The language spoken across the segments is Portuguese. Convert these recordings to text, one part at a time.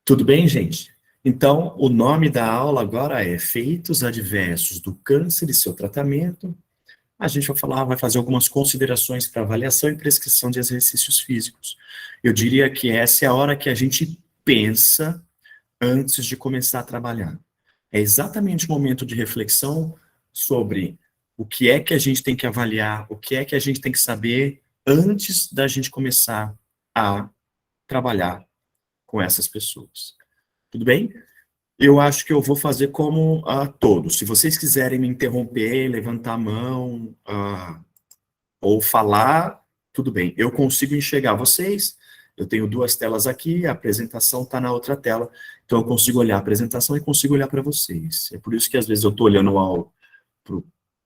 Tudo bem, gente? Então, o nome da aula agora é Efeitos Adversos do Câncer e seu Tratamento. A gente vai fazer algumas considerações para avaliação e prescrição de exercícios físicos. Eu diria que essa é a hora que a gente pensa antes de começar a trabalhar. É exatamente o momento de reflexão sobre o que é que a gente tem que avaliar, o que é que a gente tem que saber antes da gente começar a trabalhar com essas pessoas. Tudo bem? Eu acho que eu vou fazer como a todos. Se vocês quiserem me interromper, levantar a mão, ou falar, tudo bem. Eu consigo enxergar vocês, eu tenho duas telas aqui, a apresentação está na outra tela, então eu consigo olhar a apresentação e consigo olhar para vocês. É por isso que às vezes eu estou olhando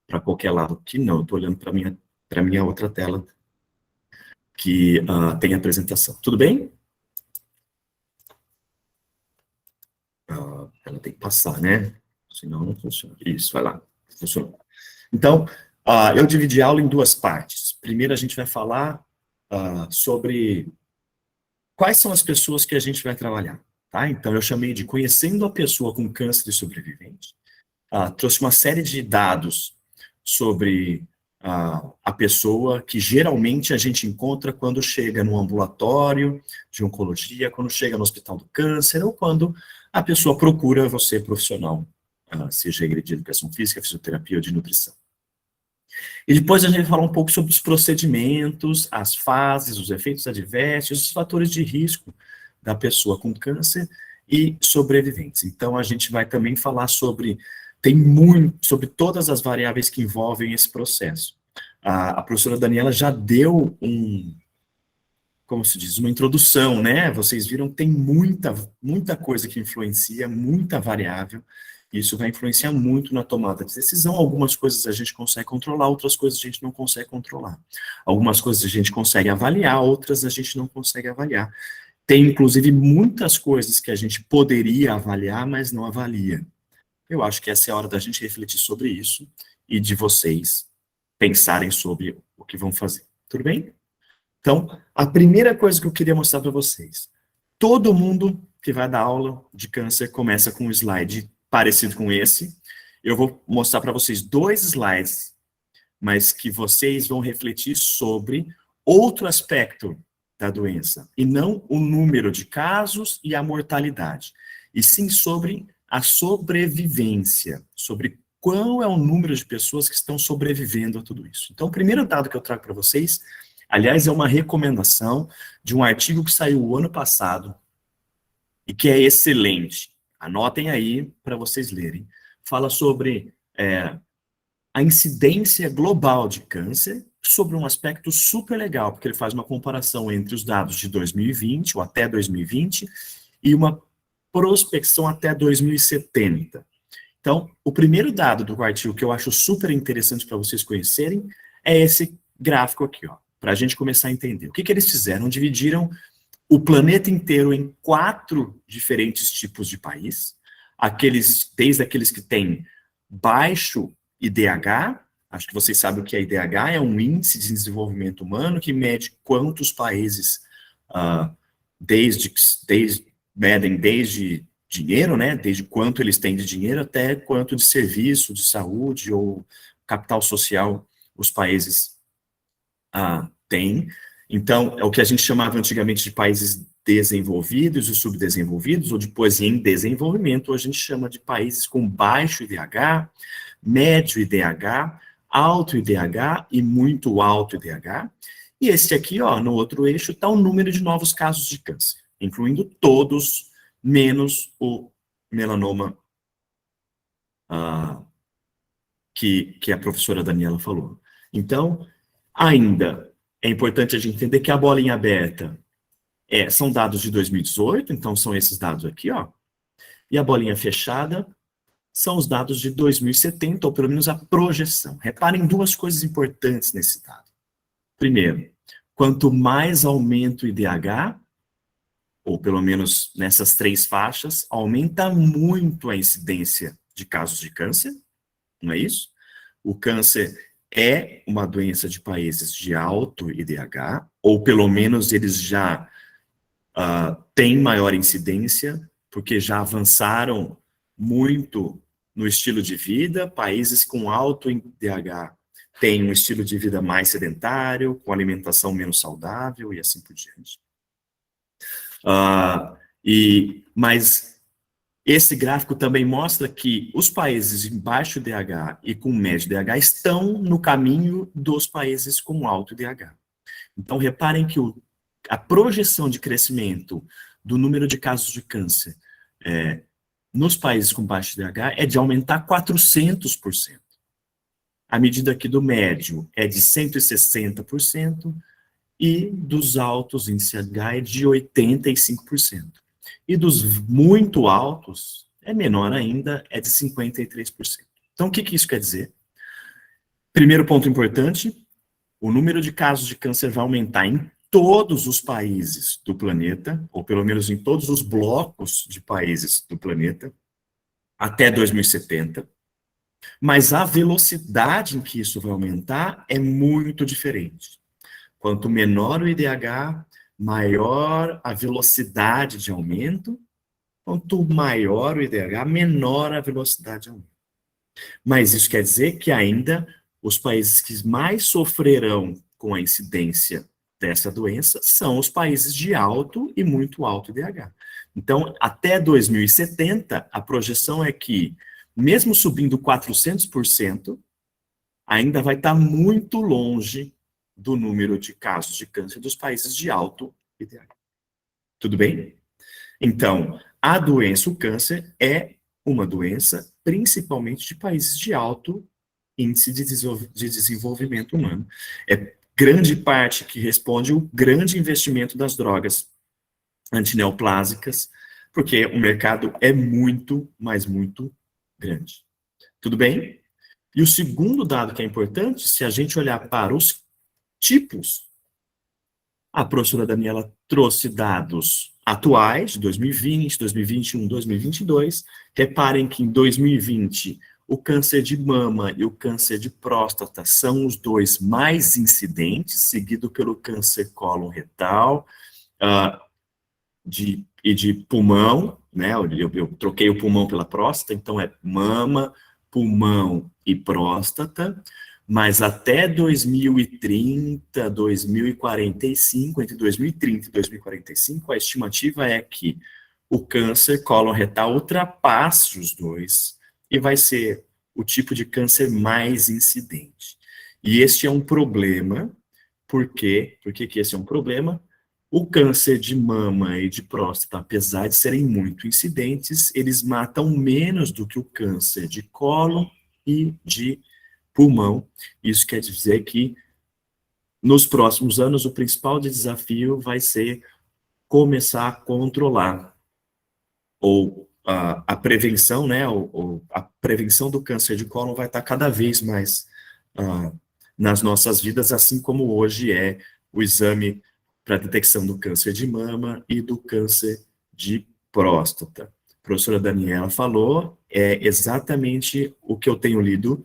para qualquer lado. Aqui não, eu estou olhando para minha outra tela, que tem a apresentação. Tudo bem? Ela tem que passar, né? Senão não funciona. Isso, vai lá. Funcionou. Então, eu dividi a aula em duas partes. Primeiro a gente vai falar sobre quais são as pessoas que a gente vai trabalhar. Tá? Então, eu chamei de Conhecendo a Pessoa com Câncer e Sobrevivente. Trouxe uma série de dados sobre a pessoa que geralmente a gente encontra quando chega no ambulatório de oncologia, quando chega no hospital do câncer, ou quando a pessoa procura você profissional, seja ele de educação física, fisioterapia ou de nutrição. E depois a gente vai falar um pouco sobre os procedimentos, as fases, os efeitos adversos, os fatores de risco da pessoa com câncer e sobreviventes. Então a gente vai também falar sobre todas as variáveis que envolvem esse processo. A professora Daniela já deu como se diz, uma introdução, né? Vocês viram que tem muita coisa que influencia, muita variável. Isso vai influenciar muito na tomada de decisão. Algumas coisas a gente consegue controlar, outras coisas a gente não consegue controlar. Algumas coisas a gente consegue avaliar, outras a gente não consegue avaliar. Tem, inclusive, muitas coisas que a gente poderia avaliar, mas não avalia. Eu acho que essa é a hora da gente refletir sobre isso e de vocês pensarem sobre o que vão fazer. Tudo bem? Então, a primeira coisa que eu queria mostrar para vocês. Todo mundo que vai dar aula de câncer começa com um slide parecido com esse. Eu vou mostrar para vocês dois slides, mas que vocês vão refletir sobre outro aspecto da doença, e não o número de casos e a mortalidade, e sim sobre a sobrevivência, sobre qual é o número de pessoas que estão sobrevivendo a tudo isso. Então, o primeiro dado que eu trago para vocês, aliás, é uma recomendação de um artigo que saiu o ano passado, e que é excelente. Anotem aí para vocês lerem. Fala sobre a incidência global de câncer, sobre um aspecto super legal, porque ele faz uma comparação entre os dados de 2020, ou até 2020, e uma prospecção até 2070. Então, o primeiro dado do artigo que eu acho super interessante para vocês conhecerem é esse gráfico aqui, ó, para a gente começar a entender. O que eles fizeram? Dividiram o planeta inteiro em 4 diferentes tipos de país, desde aqueles que têm baixo IDH, acho que vocês sabem o que é IDH, é um índice de desenvolvimento humano que mede quantos países medem desde dinheiro, né, desde quanto eles têm de dinheiro até quanto de serviço, de saúde ou capital social os países têm. Então, é o que a gente chamava antigamente de países desenvolvidos e subdesenvolvidos, ou depois em desenvolvimento, a gente chama de países com baixo IDH, médio IDH, alto IDH e muito alto IDH. E esse aqui, ó, no outro eixo, está o número de novos casos de câncer, incluindo todos, menos o melanoma que a professora Daniela falou. Então, ainda é importante a gente entender que a bolinha aberta são dados de 2018, então são esses dados aqui, ó. E a bolinha fechada são os dados de 2070, ou pelo menos a projeção. Reparem duas coisas importantes nesse dado. Primeiro, quanto mais aumenta o IDH, ou pelo menos nessas 3 faixas, aumenta muito a incidência de casos de câncer, não é isso? O câncer é uma doença de países de alto IDH, ou pelo menos eles já têm maior incidência porque já avançaram muito no estilo de vida. Países com alto IDH têm um estilo de vida mais sedentário, com alimentação menos saudável e assim por diante. Mas esse gráfico também mostra que os países em baixo DH e com médio DH estão no caminho dos países com alto DH. Então, reparem que a projeção de crescimento do número de casos de câncer nos países com baixo DH é de aumentar 400%. A medida aqui do médio é de 160%, e dos altos índices H é de 85%. E dos muito altos, é menor ainda, é de 53%. Então, o que isso quer dizer? Primeiro ponto importante, o número de casos de câncer vai aumentar em todos os países do planeta, ou pelo menos em todos os blocos de países do planeta, até 2070. Mas a velocidade em que isso vai aumentar é muito diferente. Quanto menor o IDH, maior a velocidade de aumento. Quanto maior o IDH, menor a velocidade de aumento. Mas isso quer dizer que ainda os países que mais sofrerão com a incidência dessa doença são os países de alto e muito alto IDH. Então, até 2070, a projeção é que, mesmo subindo 400%, ainda vai estar muito longe do número de casos de câncer dos países de alto IDH. Tudo bem? Então, a doença, o câncer, é uma doença principalmente de países de alto índice de desenvolvimento humano. É grande parte que responde o grande investimento das drogas antineoplásicas, porque o mercado é muito, mas muito grande. Tudo bem? E o segundo dado que é importante, se a gente olhar para os tipos, a professora Daniela trouxe dados atuais, de 2020, 2021, 2022. Reparem que em 2020, o câncer de mama e o câncer de próstata são os dois mais incidentes, seguido pelo câncer cólon retal e de pulmão, né? Eu troquei o pulmão pela próstata, então é mama, pulmão e próstata. Mas até 2030, 2045, entre 2030 e 2045, a estimativa é que o câncer cólon-retal ultrapasse os dois e vai ser o tipo de câncer mais incidente. E este é um problema, por quê? Por que esse é um problema? O câncer de mama e de próstata, apesar de serem muito incidentes, eles matam menos do que o câncer de cólon e de pulmão. Isso quer dizer que nos próximos anos o principal desafio vai ser começar a controlar ou a prevenção, né? A prevenção do câncer de cólon vai estar cada vez mais nas nossas vidas, assim como hoje é o exame para detecção do câncer de mama e do câncer de próstata. A professora Daniela falou, é exatamente o que eu tenho lido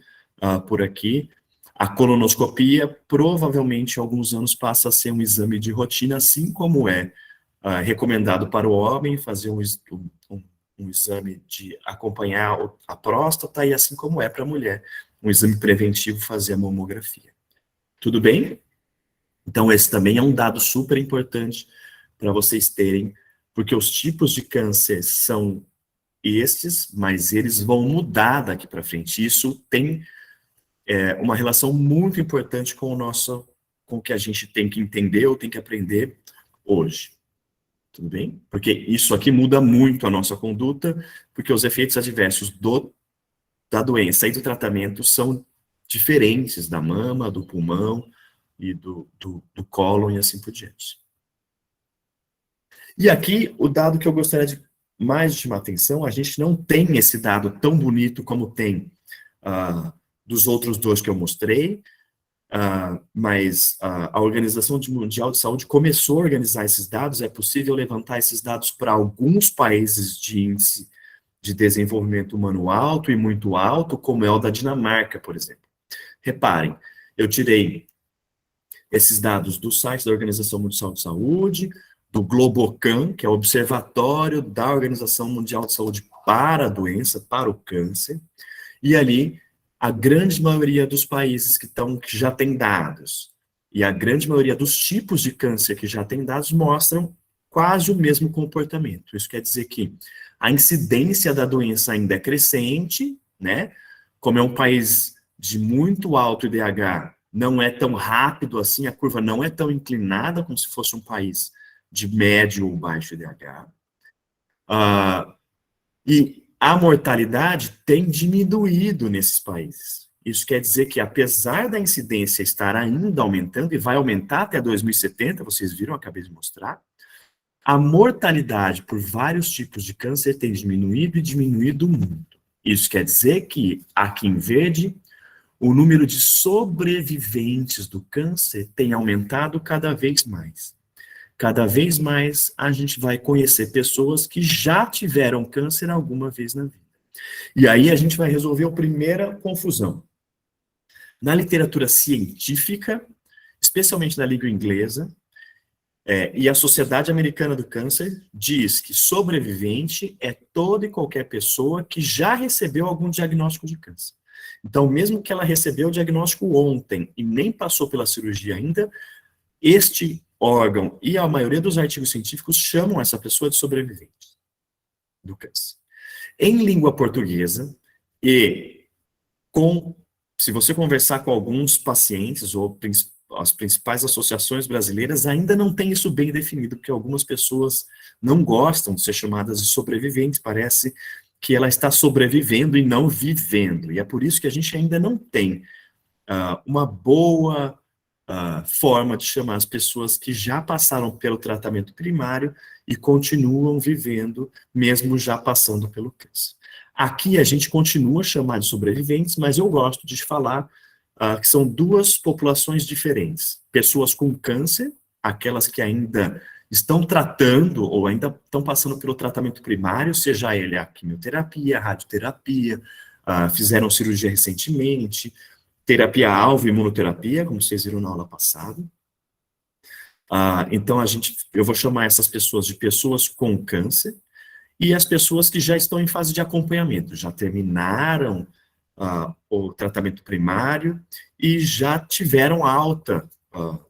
por aqui. A colonoscopia, provavelmente, em alguns anos, passa a ser um exame de rotina, assim como é recomendado para o homem fazer um exame de acompanhar a próstata, e assim como é para a mulher, um exame preventivo, fazer a mamografia. Tudo bem? Então, esse também é um dado super importante para vocês terem, porque os tipos de câncer são estes, mas eles vão mudar daqui para frente. Isso tem uma relação muito importante com o que a gente tem que entender ou tem que aprender hoje. Tudo bem? Porque isso aqui muda muito a nossa conduta, porque os efeitos adversos da doença e do tratamento são diferentes da mama, do pulmão e do cólon e assim por diante. E aqui, o dado que eu gostaria de mais chamar atenção, a gente não tem esse dado tão bonito como tem dos outros dois que eu mostrei, mas a Organização Mundial de Saúde começou a organizar esses dados. É possível levantar esses dados para alguns países de índice de desenvolvimento humano alto e muito alto, como é o da Dinamarca, por exemplo. Reparem, eu tirei esses dados do site da Organização Mundial de Saúde, do Globocan, que é o Observatório da Organização Mundial de Saúde para a doença, para o câncer, e ali a grande maioria dos países que já tem dados, e a grande maioria dos tipos de câncer que já tem dados mostram quase o mesmo comportamento. Isso quer dizer que a incidência da doença ainda é crescente, né? Como é um país de muito alto IDH, não é tão rápido assim, a curva não é tão inclinada como se fosse um país de médio ou baixo IDH. E a mortalidade tem diminuído nesses países. Isso quer dizer que, apesar da incidência estar ainda aumentando, e vai aumentar até 2070, vocês viram, acabei de mostrar, a mortalidade por vários tipos de câncer tem diminuído e diminuído muito. Isso quer dizer que, aqui em verde, o número de sobreviventes do câncer tem aumentado cada vez mais. Cada vez mais a gente vai conhecer pessoas que já tiveram câncer alguma vez na vida. E aí a gente vai resolver a primeira confusão. Na literatura científica, especialmente na língua inglesa, e a Sociedade Americana do Câncer diz que sobrevivente é toda e qualquer pessoa que já recebeu algum diagnóstico de câncer. Então, mesmo que ela recebeu o diagnóstico ontem e nem passou pela cirurgia ainda, este órgão e a maioria dos artigos científicos chamam essa pessoa de sobrevivente do câncer. Em língua portuguesa, se você conversar com alguns pacientes ou as principais associações brasileiras, ainda não tem isso bem definido, porque algumas pessoas não gostam de ser chamadas de sobreviventes, parece que ela está sobrevivendo e não vivendo, e é por isso que a gente ainda não tem uma boa forma de chamar as pessoas que já passaram pelo tratamento primário e continuam vivendo, mesmo já passando pelo câncer. Aqui a gente continua a chamar de sobreviventes, mas eu gosto de falar que são duas populações diferentes. Pessoas com câncer, aquelas que ainda estão tratando ou ainda estão passando pelo tratamento primário, seja ele a quimioterapia, a radioterapia, fizeram cirurgia recentemente, terapia-alvo, imunoterapia, como vocês viram na aula passada. Então, eu vou chamar essas pessoas de pessoas com câncer, e as pessoas que já estão em fase de acompanhamento, já terminaram o tratamento primário e já tiveram alta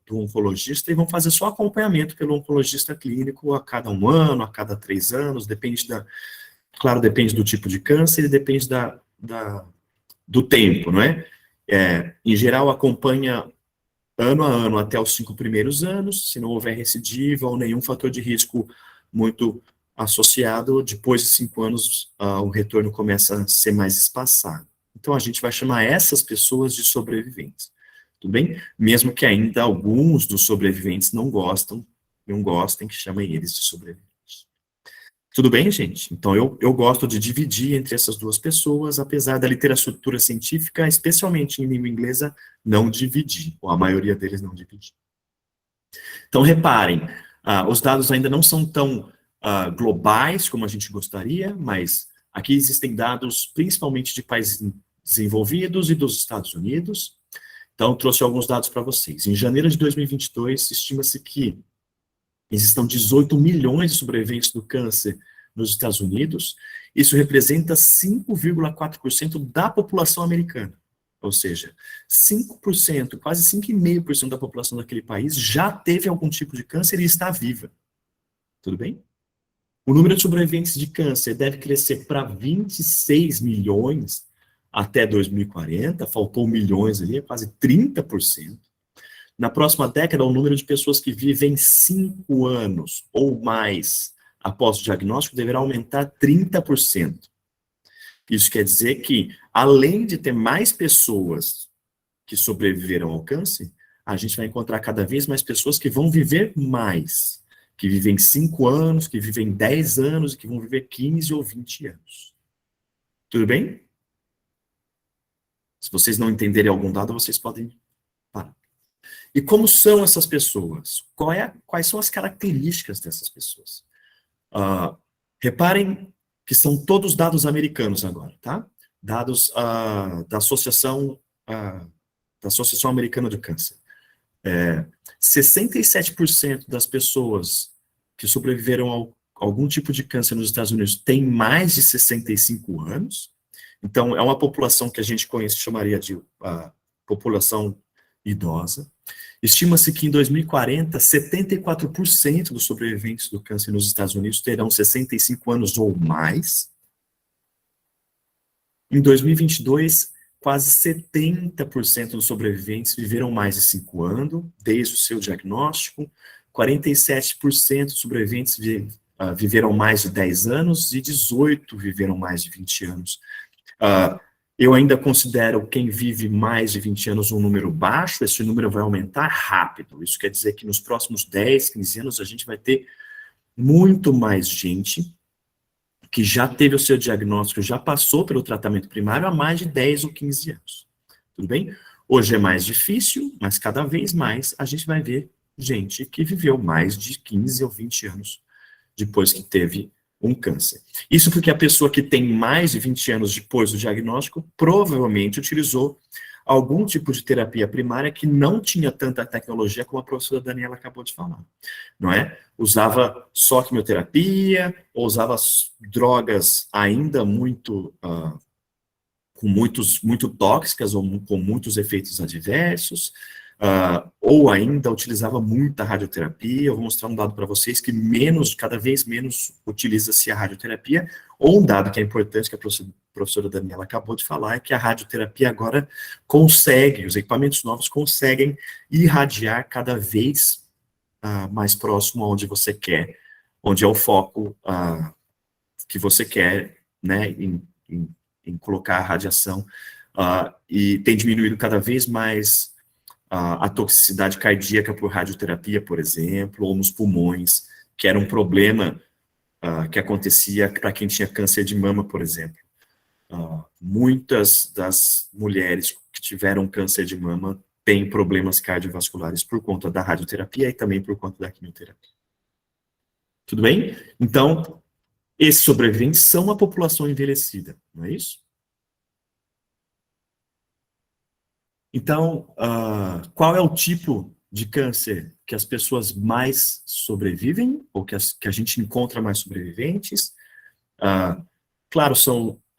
do oncologista e vão fazer só acompanhamento pelo oncologista clínico a cada 1 ano, a cada 3 anos, depende depende do tipo de câncer e depende do tempo, não é? Em geral, acompanha ano a ano até os 5 primeiros anos, se não houver recidiva ou nenhum fator de risco muito associado, depois de 5 anos, o retorno começa a ser mais espaçado. Então, a gente vai chamar essas pessoas de sobreviventes, tudo bem? Mesmo que ainda alguns dos sobreviventes não gostem que chamem eles de sobreviventes. Tudo bem, gente? Então, eu gosto de dividir entre essas duas pessoas, apesar da literatura científica, especialmente em língua inglesa, não dividir, ou a maioria deles não dividir. Então, reparem, os dados ainda não são tão globais como a gente gostaria, mas aqui existem dados principalmente de países desenvolvidos e dos Estados Unidos. Então, trouxe alguns dados para vocês. Em janeiro de 2022, estima-se que existam 18 milhões de sobreviventes do câncer nos Estados Unidos. Isso representa 5,4% da população americana. Ou seja, 5%, quase 5,5% da população daquele país já teve algum tipo de câncer e está viva. Tudo bem? O número de sobreviventes de câncer deve crescer para 26 milhões até 2040, faltou milhões ali, é quase 30%. Na próxima década, o número de pessoas que vivem 5 anos ou mais após o diagnóstico deverá aumentar 30%. Isso quer dizer que, além de ter mais pessoas que sobreviveram ao câncer, a gente vai encontrar cada vez mais pessoas que vão viver mais, que vivem 5 anos, que vivem 10 anos, e que vão viver 15 ou 20 anos. Tudo bem? Se vocês não entenderem algum dado, vocês podem parar. E como são essas pessoas? Quais são as características dessas pessoas? Reparem que são todos dados americanos agora, tá? Dados da Associação Americana do Câncer. 67% das pessoas que sobreviveram a algum tipo de câncer nos Estados Unidos têm mais de 65 anos. Então, é uma população que a gente conhece, chamaria de população idosa. Estima-se que em 2040, 74% dos sobreviventes do câncer nos Estados Unidos terão 65 anos ou mais. Em 2022, quase 70% dos sobreviventes viveram mais de 5 anos, desde o seu diagnóstico. 47% dos sobreviventes viveram mais de 10 anos e 18% viveram mais de 20 anos. Eu ainda considero quem vive mais de 20 anos um número baixo, esse número vai aumentar rápido. Isso quer dizer que nos próximos 10, 15 anos a gente vai ter muito mais gente que já teve o seu diagnóstico, já passou pelo tratamento primário há mais de 10 ou 15 anos. Tudo bem? Hoje é mais difícil, mas cada vez mais a gente vai ver gente que viveu mais de 15 ou 20 anos depois que teve um câncer. Isso porque a pessoa que tem mais de 20 anos depois do diagnóstico provavelmente utilizou algum tipo de terapia primária que não tinha tanta tecnologia como a professora Daniela acabou de falar, não é? Usava só quimioterapia, ou usava drogas ainda muito, muito tóxicas, ou com muitos efeitos adversos, ou ainda utilizava muita radioterapia. Eu vou mostrar um dado para vocês que cada vez menos utiliza-se a radioterapia, ou um dado que é importante, que a professora Daniela acabou de falar, é que a radioterapia agora consegue, os equipamentos novos conseguem irradiar cada vez mais próximo aonde você quer, onde é o foco que você quer, né, em colocar a radiação, e tem diminuído cada vez mais a toxicidade cardíaca por radioterapia, por exemplo, ou nos pulmões, que era um problema que acontecia para quem tinha câncer de mama, por exemplo. Muitas das mulheres que tiveram câncer de mama têm problemas cardiovasculares por conta da radioterapia e também por conta da quimioterapia. Tudo bem? Então, esses sobreviventes são a população envelhecida, não é isso? Então, qual é o tipo de câncer que as pessoas mais sobrevivem, ou que a gente encontra mais sobreviventes? Claro,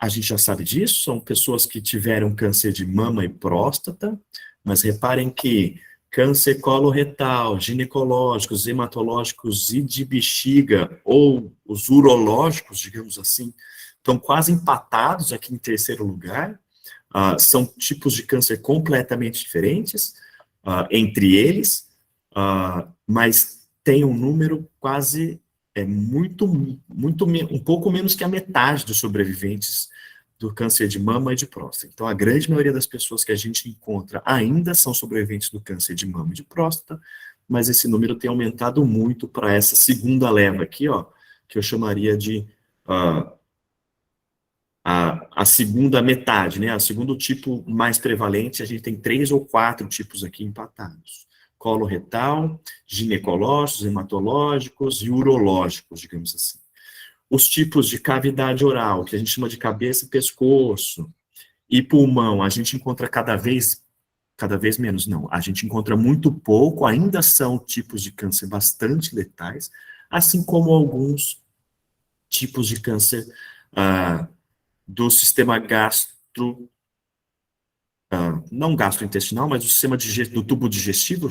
a gente já sabe disso, são pessoas que tiveram câncer de mama e próstata, mas reparem que câncer coloretal, ginecológicos, hematológicos e de bexiga, ou os urológicos, digamos assim, estão quase empatados aqui em terceiro lugar. São tipos de câncer completamente diferentes entre eles, mas tem um número quase um pouco menos que a metade dos sobreviventes do câncer de mama e de próstata. Então, a grande maioria das pessoas que a gente encontra ainda são sobreviventes do câncer de mama e de próstata, mas esse número tem aumentado muito para essa segunda leva aqui, ó, que eu chamaria de a segunda metade, né? O segundo tipo mais prevalente, a gente tem 3 ou 4 tipos aqui empatados. Coloretal, ginecológicos, hematológicos e urológicos, digamos assim. Os tipos de cavidade oral, que a gente chama de cabeça e pescoço, e pulmão, a gente encontra cada vez menos, não. A gente encontra muito pouco, ainda são tipos de câncer bastante letais, assim como alguns tipos de câncer do sistema não gastrointestinal, mas do sistema do tubo digestivo,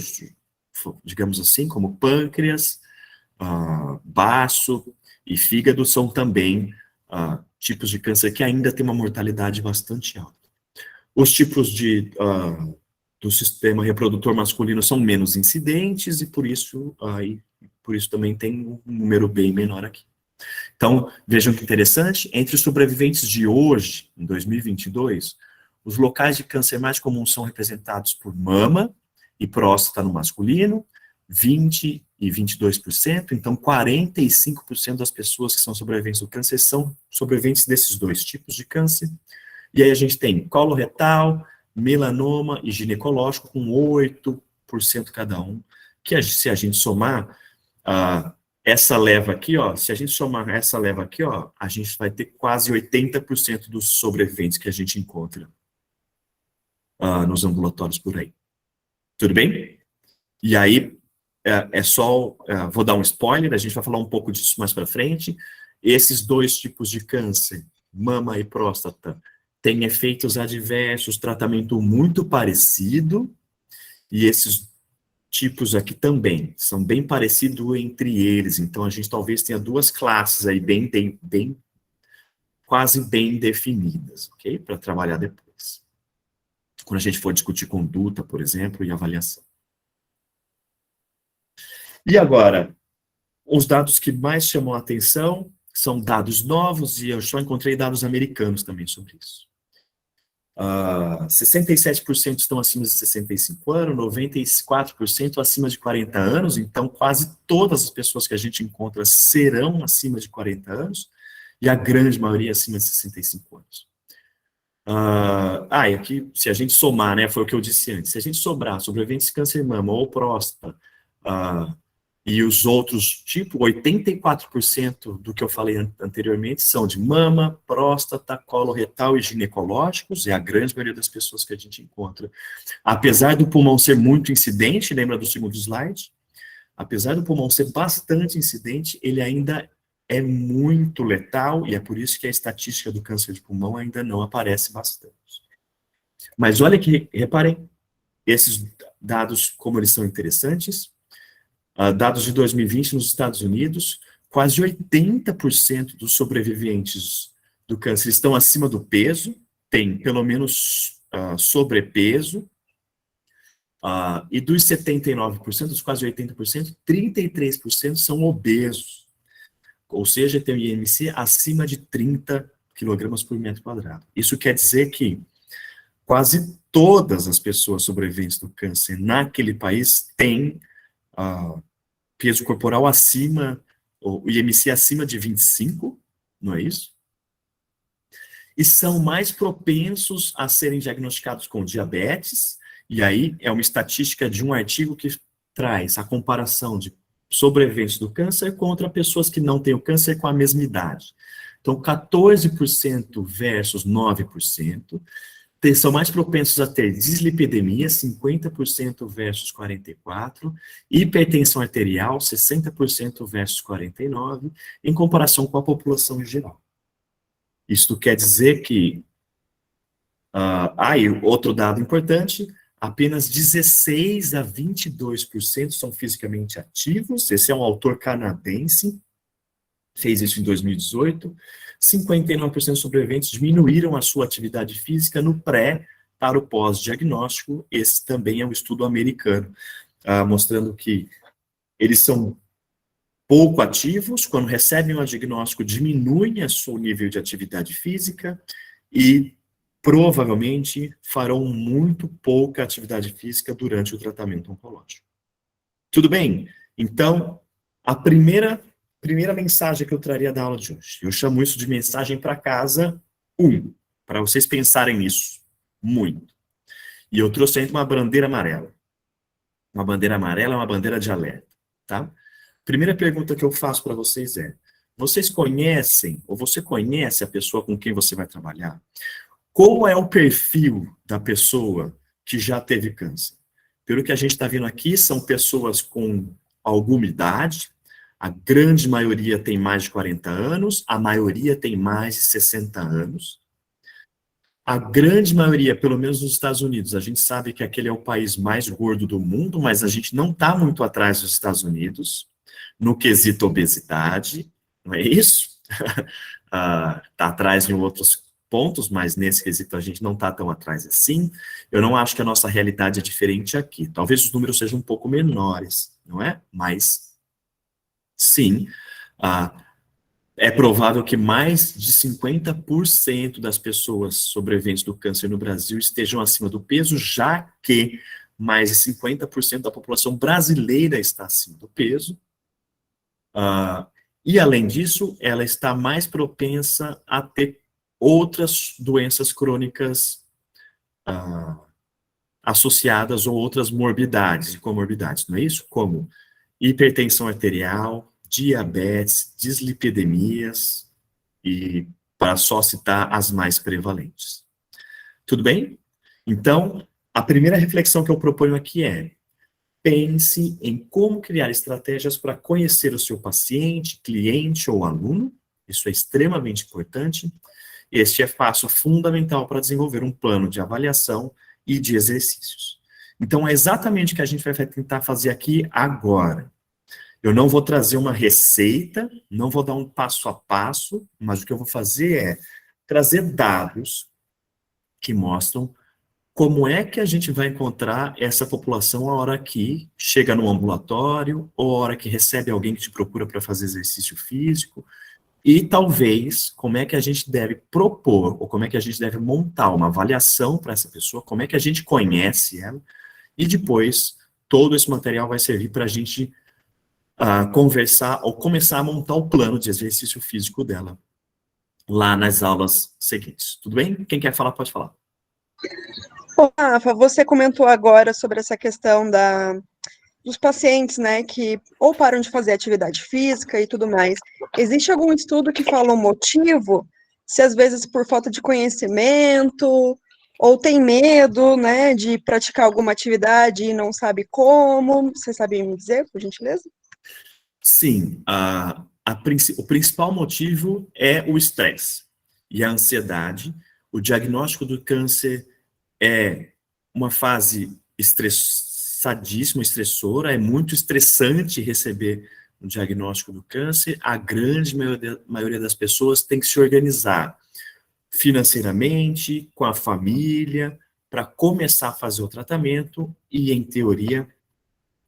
digamos assim, como pâncreas, baço e fígado, são também tipos de câncer que ainda tem uma mortalidade bastante alta. Os tipos do sistema reprodutor masculino são menos incidentes e por isso também tem um número bem menor aqui. Então, vejam que interessante, entre os sobreviventes de hoje, em 2022, os locais de câncer mais comuns são representados por mama e próstata no masculino, 20% e 22%, então 45% das pessoas que são sobreviventes do câncer são sobreviventes desses dois tipos de câncer. E aí a gente tem coloretal, melanoma e ginecológico, com 8% cada um, que se a gente somar essa leva aqui, ó, se a gente somar essa leva aqui, ó, a gente vai ter quase 80% dos sobreviventes que a gente encontra nos ambulatórios por aí. Tudo bem? E aí, vou dar um spoiler, a gente vai falar um pouco disso mais para frente. Esses dois tipos de câncer, mama e próstata, têm efeitos adversos, tratamento muito parecido, e esses tipos aqui também são bem parecidos entre eles, então a gente talvez tenha duas classes aí quase bem definidas, ok? Para trabalhar depois. Quando a gente for discutir conduta, por exemplo, e avaliação. E agora, os dados que mais chamam a atenção são dados novos, e eu só encontrei dados americanos também sobre isso. 67% estão acima de 65 anos, 94% acima de 40 anos, então quase todas as pessoas que a gente encontra serão acima de 40 anos, e a grande maioria acima de 65 anos. E aqui, se a gente somar, né, foi o que eu disse antes, se a gente sobrar sobreviventes de câncer de mama ou próstata, e os outros, tipo, 84% do que eu falei anteriormente são de mama, próstata, colo retal e ginecológicos, é a grande maioria das pessoas que a gente encontra. Apesar do pulmão ser muito incidente, lembra do segundo slide? Apesar do pulmão ser bastante incidente, ele ainda é muito letal, e é por isso que a estatística do câncer de pulmão ainda não aparece bastante. Mas olha que, reparem, esses dados, como eles são interessantes. Dados de 2020 nos Estados Unidos, quase 80% dos sobreviventes do câncer estão acima do peso, têm pelo menos sobrepeso, e dos 79%, dos quase 80%, 33% são obesos, ou seja, tem o IMC acima de 30 kg por metro quadrado. Isso quer dizer que quase todas as pessoas sobreviventes do câncer naquele país têm peso corporal acima, o IMC acima de 25, não é isso? E são mais propensos a serem diagnosticados com diabetes, e aí é uma estatística de um artigo que traz a comparação de sobreviventes do câncer contra pessoas que não têm o câncer com a mesma idade. Então, 14% versus 9%, são mais propensos a ter dislipidemia, 50% versus 44%, hipertensão arterial, 60% versus 49%, em comparação com a população em geral. Isto quer dizer que, e outro dado importante, apenas 16% a 22% são fisicamente ativos, esse é um autor canadense, fez isso em 2018, 59% dos sobreviventes diminuíram a sua atividade física no pré para o pós-diagnóstico. Esse também é um estudo americano, mostrando que eles são pouco ativos, quando recebem o diagnóstico, diminuem o seu nível de atividade física e provavelmente farão muito pouca atividade física durante o tratamento oncológico. Tudo bem? Então, a primeira mensagem que eu traria da aula de hoje, eu chamo isso de mensagem para casa 1, para vocês pensarem nisso, muito. E eu trouxe ainda uma bandeira amarela. Uma bandeira amarela é uma bandeira de alerta, tá? Primeira pergunta que eu faço para vocês é, vocês conhecem, ou você conhece a pessoa com quem você vai trabalhar? Qual é o perfil da pessoa que já teve câncer? Pelo que a gente está vendo aqui, são pessoas com alguma idade, a grande maioria tem mais de 40 anos, a maioria tem mais de 60 anos. A grande maioria, pelo menos nos Estados Unidos, a gente sabe que aquele é o país mais gordo do mundo, mas a gente não está muito atrás dos Estados Unidos, no quesito obesidade, não é isso? Está atrás em outros pontos, mas nesse quesito a gente não está tão atrás assim. Eu não acho que a nossa realidade é diferente aqui. Talvez os números sejam um pouco menores, não é? Mas sim, é provável que mais de 50% das pessoas sobreviventes do câncer no Brasil estejam acima do peso, já que mais de 50% da população brasileira está acima do peso. E, além disso, ela está mais propensa a ter outras doenças crônicas associadas ou outras morbidades e comorbidades, não é isso? Como hipertensão arterial, diabetes, dislipidemias, e para só citar as mais prevalentes. Tudo bem? Então, a primeira reflexão que eu proponho aqui é, pense em como criar estratégias para conhecer o seu paciente, cliente ou aluno. Isso é extremamente importante. Este é passo fundamental para desenvolver um plano de avaliação e de exercícios. Então, é exatamente o que a gente vai tentar fazer aqui agora. Eu não vou trazer uma receita, não vou dar um passo a passo, mas o que eu vou fazer é trazer dados que mostram como é que a gente vai encontrar essa população a hora que chega no ambulatório, ou a hora que recebe alguém que te procura para fazer exercício físico, e talvez como é que a gente deve propor, ou como é que a gente deve montar uma avaliação para essa pessoa, como é que a gente conhece ela, e depois todo esse material vai servir para a gente conversar ou começar a montar o plano de exercício físico dela lá nas aulas seguintes. Tudo bem? Quem quer falar, pode falar. Bom, Rafa, você comentou agora sobre essa questão dos pacientes, né, que ou param de fazer atividade física e tudo mais. Existe algum estudo que fala o motivo? Se às vezes por falta de conhecimento, ou tem medo, né, de praticar alguma atividade e não sabe como? Você sabe me dizer, por gentileza? Sim, o principal motivo é o estresse e a ansiedade. O diagnóstico do câncer é uma fase estressadíssima, estressora, é muito estressante receber um diagnóstico do câncer. A grande maioria das pessoas tem que se organizar financeiramente, com a família, para começar a fazer o tratamento e, em teoria,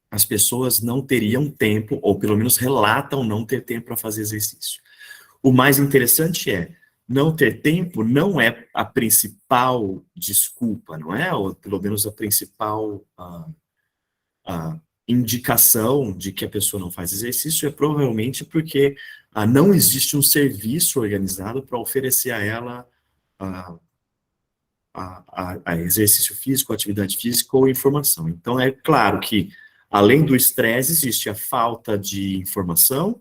as pessoas não teriam tempo, ou pelo menos relatam não ter tempo para fazer exercício. O mais interessante é, não ter tempo não é a principal desculpa, não é? Ou pelo menos a principal indicação de que a pessoa não faz exercício, é provavelmente porque não existe um serviço organizado para oferecer a ela a exercício físico, atividade física ou informação. Então, é claro que, além do estresse, existe a falta de informação.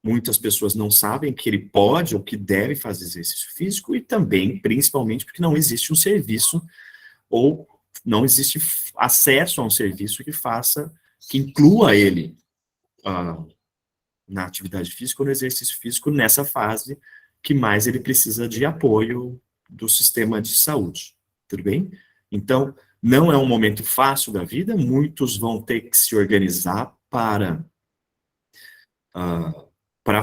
Muitas pessoas não sabem que ele pode ou que deve fazer exercício físico e também, principalmente, porque não existe um serviço ou não existe acesso a um serviço que inclua ele na atividade física ou no exercício físico nessa fase que mais ele precisa de apoio do sistema de saúde, tudo bem? Então, não é um momento fácil da vida, muitos vão ter que se organizar para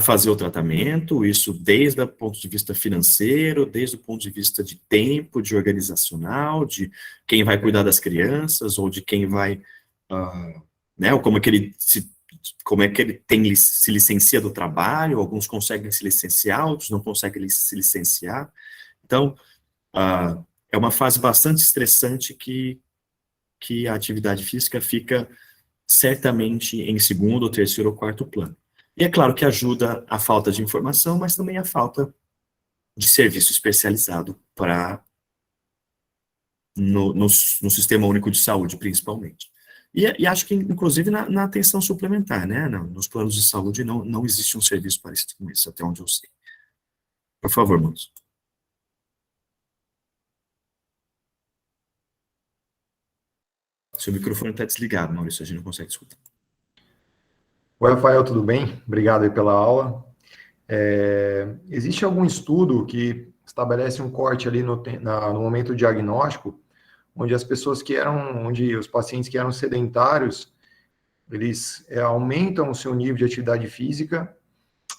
fazer o tratamento, isso desde o ponto de vista financeiro, desde o ponto de vista de tempo, de organizacional, de quem vai cuidar das crianças, ou de quem vai, né, ou como é que ele se licencia do trabalho, alguns conseguem se licenciar, outros não conseguem se licenciar. Então, é uma fase bastante estressante que a atividade física fica certamente em segundo, ou terceiro ou quarto plano. E é claro que ajuda a falta de informação, mas também a falta de serviço especializado no Sistema Único de Saúde, principalmente. E acho que, inclusive, na atenção suplementar, né? Nos planos de saúde não existe um serviço parecido com isso, até onde eu sei. Por favor, Maurício. Seu microfone está desligado, Maurício, a gente não consegue escutar. Oi, Rafael, tudo bem? Obrigado aí pela aula. Existe algum estudo que estabelece um corte ali no momento do diagnóstico, onde onde os pacientes que eram sedentários, eles aumentam o seu nível de atividade física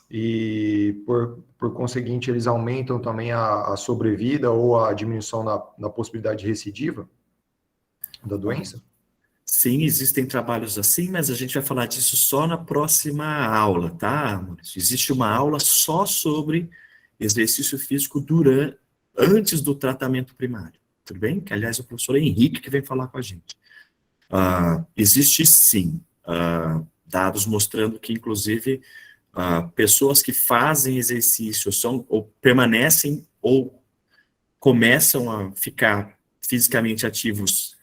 e, por conseguinte, eles aumentam também a sobrevida ou a diminuição da possibilidade de recidiva da doença? Sim, existem trabalhos assim, mas a gente vai falar disso só na próxima aula, tá, Maurício? Existe uma aula só sobre exercício físico antes do tratamento primário, tudo bem? Que, aliás, o professor Henrique que vem falar com a gente. Existe, sim, dados mostrando que, inclusive, pessoas que fazem exercício ou permanecem ou começam a ficar fisicamente ativos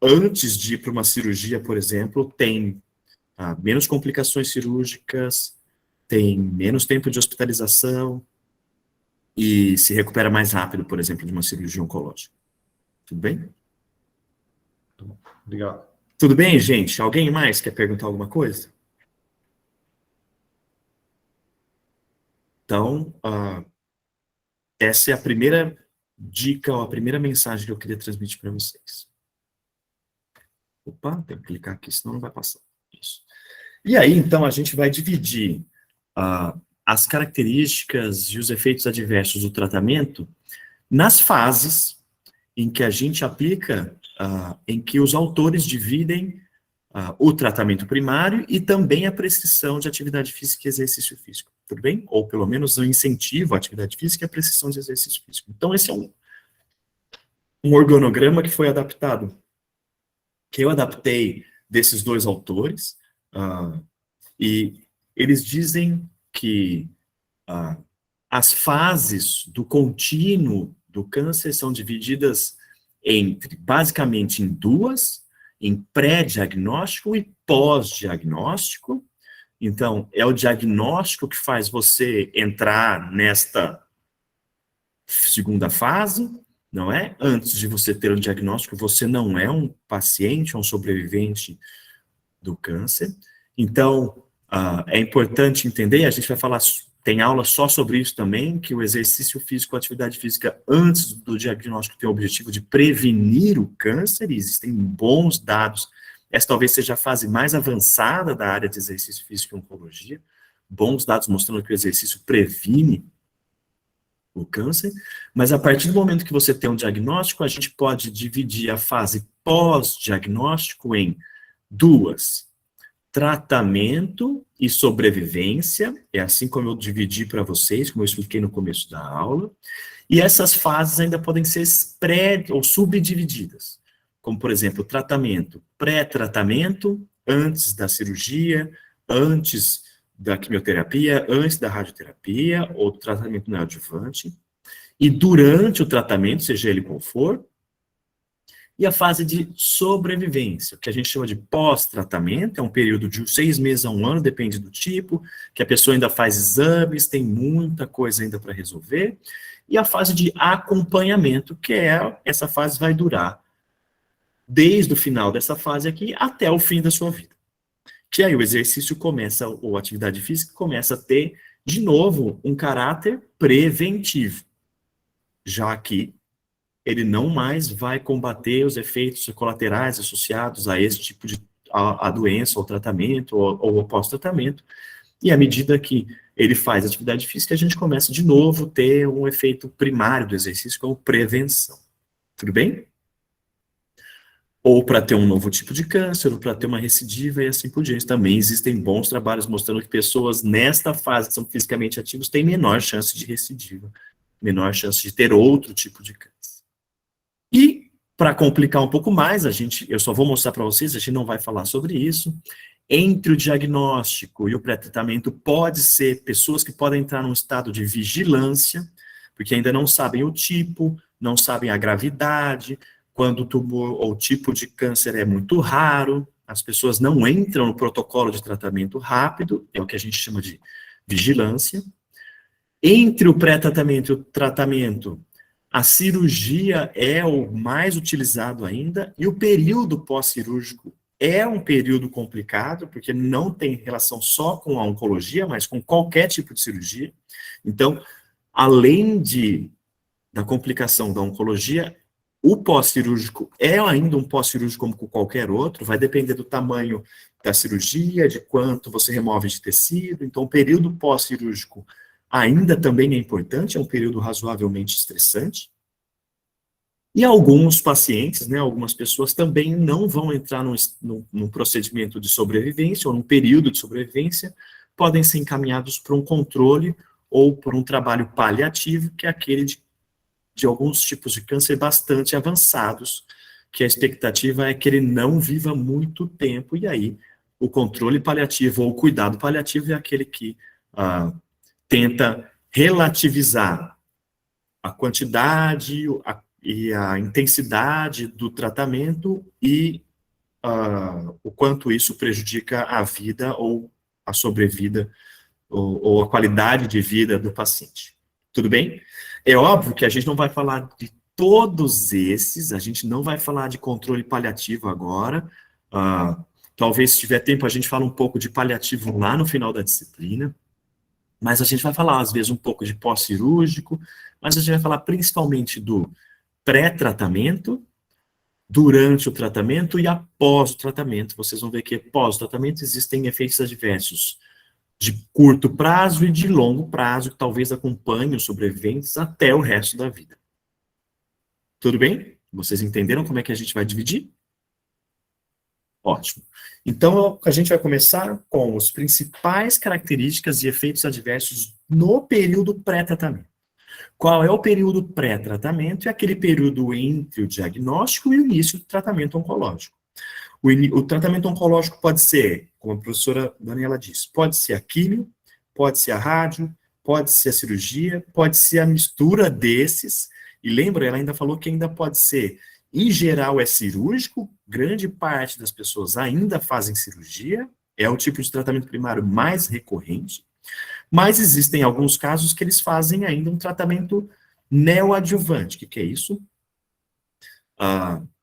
antes de ir para uma cirurgia, por exemplo, tem menos complicações cirúrgicas, tem menos tempo de hospitalização e se recupera mais rápido, por exemplo, de uma cirurgia oncológica. Tudo bem? Obrigado. Tudo bem, gente? Alguém mais quer perguntar alguma coisa? Então, essa é a primeira dica, ou a primeira mensagem que eu queria transmitir para vocês. Opa, tem que clicar aqui, senão não vai passar. Isso. E aí, então, a gente vai dividir as características e os efeitos adversos do tratamento nas fases em que a gente aplica, em que os autores dividem o tratamento primário e também a prescrição de atividade física e exercício físico, tudo bem? Ou pelo menos o incentivo à atividade física e a prescrição de exercício físico. Então, esse é um organograma que foi adaptado, que eu adaptei desses dois autores, e eles dizem que as fases do contínuo do câncer são divididas basicamente em duas, em pré-diagnóstico e pós-diagnóstico. Então, é o diagnóstico que faz você entrar nesta segunda fase, não é? Antes de você ter um diagnóstico, você não é um paciente, um sobrevivente do câncer. Então, é importante entender, a gente vai falar, tem aula só sobre isso também, que o exercício físico, a atividade física, antes do diagnóstico, tem o objetivo de prevenir o câncer, e existem bons dados. Essa talvez seja a fase mais avançada da área de exercício físico e oncologia, bons dados mostrando que o exercício previne o câncer, mas a partir do momento que você tem um diagnóstico, a gente pode dividir a fase pós-diagnóstico em duas: tratamento e sobrevivência, é assim como eu dividi para vocês, como eu expliquei no começo da aula, e essas fases ainda podem ser ou subdivididas, como, por exemplo, tratamento, pré-tratamento, antes da cirurgia, antes da quimioterapia, antes da radioterapia, ou do tratamento neoadjuvante, e durante o tratamento, seja ele qual for, e a fase de sobrevivência, que a gente chama de pós-tratamento, é um período de 6 meses a 1 ano, depende do tipo, que a pessoa ainda faz exames, tem muita coisa ainda para resolver, e a fase de acompanhamento, que essa fase vai durar desde o final dessa fase aqui até o fim da sua vida. Que aí o exercício começa, ou a atividade física começa a ter, de novo, um caráter preventivo, já que ele não mais vai combater os efeitos colaterais associados a esse tipo de a doença, ou tratamento, ou pós-tratamento, e à medida que ele faz atividade física, a gente começa de novo a ter um efeito primário do exercício, como prevenção. Tudo bem? Ou para ter um novo tipo de câncer, ou para ter uma recidiva, e assim por diante. Também existem bons trabalhos mostrando que pessoas nesta fase que são fisicamente ativos têm menor chance de recidiva, menor chance de ter outro tipo de câncer. E, para complicar um pouco mais, eu só vou mostrar para vocês, a gente não vai falar sobre isso, entre o diagnóstico e o pré-tratamento pode ser pessoas que podem entrar num estado de vigilância, porque ainda não sabem o tipo, não sabem a gravidade, quando o tumor ou o tipo de câncer é muito raro, as pessoas não entram no protocolo de tratamento rápido, é o que a gente chama de vigilância. Entre o pré-tratamento e o tratamento, a cirurgia é o mais utilizado ainda, e o período pós-cirúrgico é um período complicado, porque não tem relação só com a oncologia, mas com qualquer tipo de cirurgia. Então, além da complicação da oncologia, o pós-cirúrgico é ainda um pós-cirúrgico como qualquer outro, vai depender do tamanho da cirurgia, de quanto você remove de tecido. Então, o período pós-cirúrgico ainda também é importante, é um período razoavelmente estressante. E alguns pacientes, né, algumas pessoas também não vão entrar num procedimento de sobrevivência ou num período de sobrevivência, podem ser encaminhados para um controle ou por um trabalho paliativo, que é aquele de alguns tipos de câncer bastante avançados, que a expectativa é que ele não viva muito tempo, e aí o controle paliativo ou o cuidado paliativo é aquele que tenta relativizar a quantidade e a intensidade do tratamento e o quanto isso prejudica a vida ou a sobrevida ou a qualidade de vida do paciente. Tudo bem? É óbvio que a gente não vai falar de todos esses, a gente não vai falar de controle paliativo agora, Talvez, se tiver tempo, a gente fala um pouco de paliativo lá no final da disciplina, mas a gente vai falar, às vezes, um pouco de pós-cirúrgico, mas a gente vai falar principalmente do pré-tratamento, durante o tratamento e após o tratamento. Vocês vão ver que após o tratamento existem efeitos adversos de curto prazo e de longo prazo, que talvez acompanhem os sobreviventes até o resto da vida. Tudo bem? Vocês entenderam como é que a gente vai dividir? Ótimo. Então, a gente vai começar com as principais características e efeitos adversos no período pré-tratamento. Qual é o período pré-tratamento? É aquele período entre o diagnóstico e o início do tratamento oncológico. O tratamento oncológico pode ser, como a professora Daniela disse, pode ser a químio, pode ser a rádio, pode ser a cirurgia, pode ser a mistura desses. E lembra, ela ainda falou que ainda pode ser, em geral, é cirúrgico, grande parte das pessoas ainda fazem cirurgia, é o tipo de tratamento primário mais recorrente, mas existem alguns casos que eles fazem ainda um tratamento neoadjuvante. O que é isso?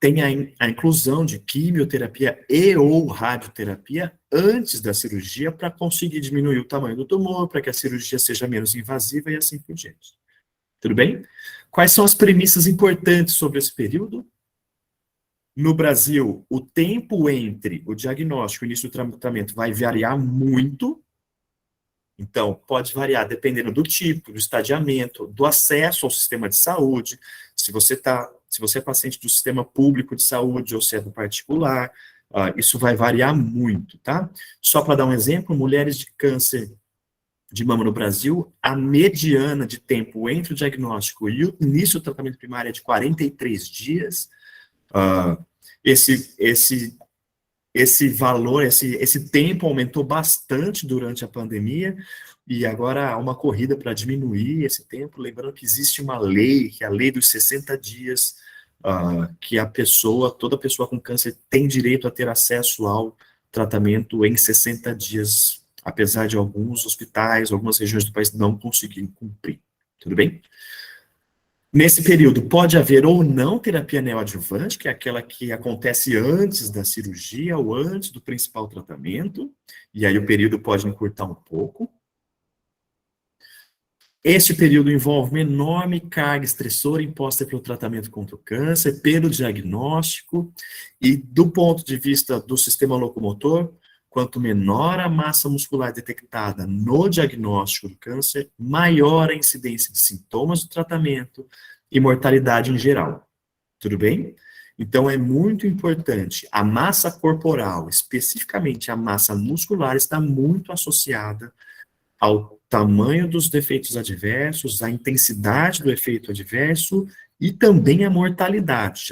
Tem a inclusão de quimioterapia e ou radioterapia antes da cirurgia para conseguir diminuir o tamanho do tumor, para que a cirurgia seja menos invasiva e assim por diante. Tudo bem? Quais são as premissas importantes sobre esse período? No Brasil, o tempo entre o diagnóstico e o início do tratamento vai variar muito. Então, pode variar dependendo do tipo, do estadiamento, do acesso ao sistema de saúde, se você é paciente do sistema público de saúde ou se é do particular, isso vai variar muito, tá? Só para dar um exemplo, mulheres de câncer de mama no Brasil, a mediana de tempo entre o diagnóstico e o início do tratamento primário é de 43 dias. Esse valor, esse tempo aumentou bastante durante a pandemia, e agora há uma corrida para diminuir esse tempo, lembrando que existe uma lei, que é a lei dos 60 dias, que toda pessoa com câncer tem direito a ter acesso ao tratamento em 60 dias, apesar de alguns hospitais, algumas regiões do país não conseguirem cumprir. Tudo bem? Nesse período, pode haver ou não terapia neoadjuvante, que é aquela que acontece antes da cirurgia ou antes do principal tratamento, e aí o período pode encurtar um pouco. Este período envolve uma enorme carga estressora imposta pelo tratamento contra o câncer, pelo diagnóstico, e do ponto de vista do sistema locomotor, quanto menor a massa muscular detectada no diagnóstico do câncer, maior a incidência de sintomas do tratamento e mortalidade em geral. Tudo bem? Então, é muito importante. A massa corporal, especificamente a massa muscular, está muito associada ao tamanho dos defeitos adversos, à intensidade do efeito adverso e também à mortalidade.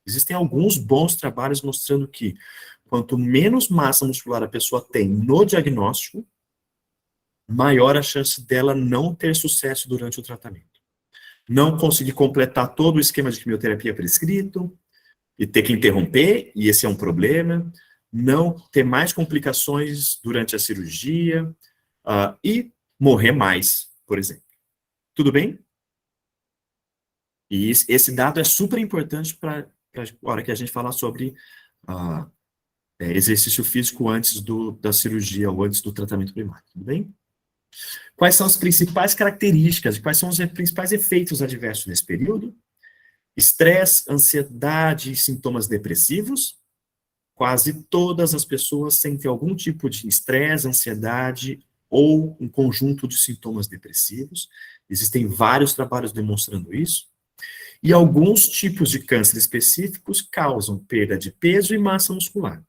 Existem alguns bons trabalhos mostrando que quanto menos massa muscular a pessoa tem no diagnóstico, maior a chance dela não ter sucesso durante o tratamento. Não conseguir completar todo o esquema de quimioterapia prescrito, e ter que interromper, e esse é um problema, não ter mais complicações durante a cirurgia, e morrer mais, por exemplo. Tudo bem? E esse dado é super importante para a hora que a gente falar sobre exercício físico antes da cirurgia ou antes do tratamento primário, tudo bem? Quais são as principais características, quais são os principais efeitos adversos nesse período? Estresse, ansiedade e sintomas depressivos. Quase todas as pessoas sentem algum tipo de estresse, ansiedade ou um conjunto de sintomas depressivos. Existem vários trabalhos demonstrando isso. E alguns tipos de câncer específicos causam perda de peso e massa muscular.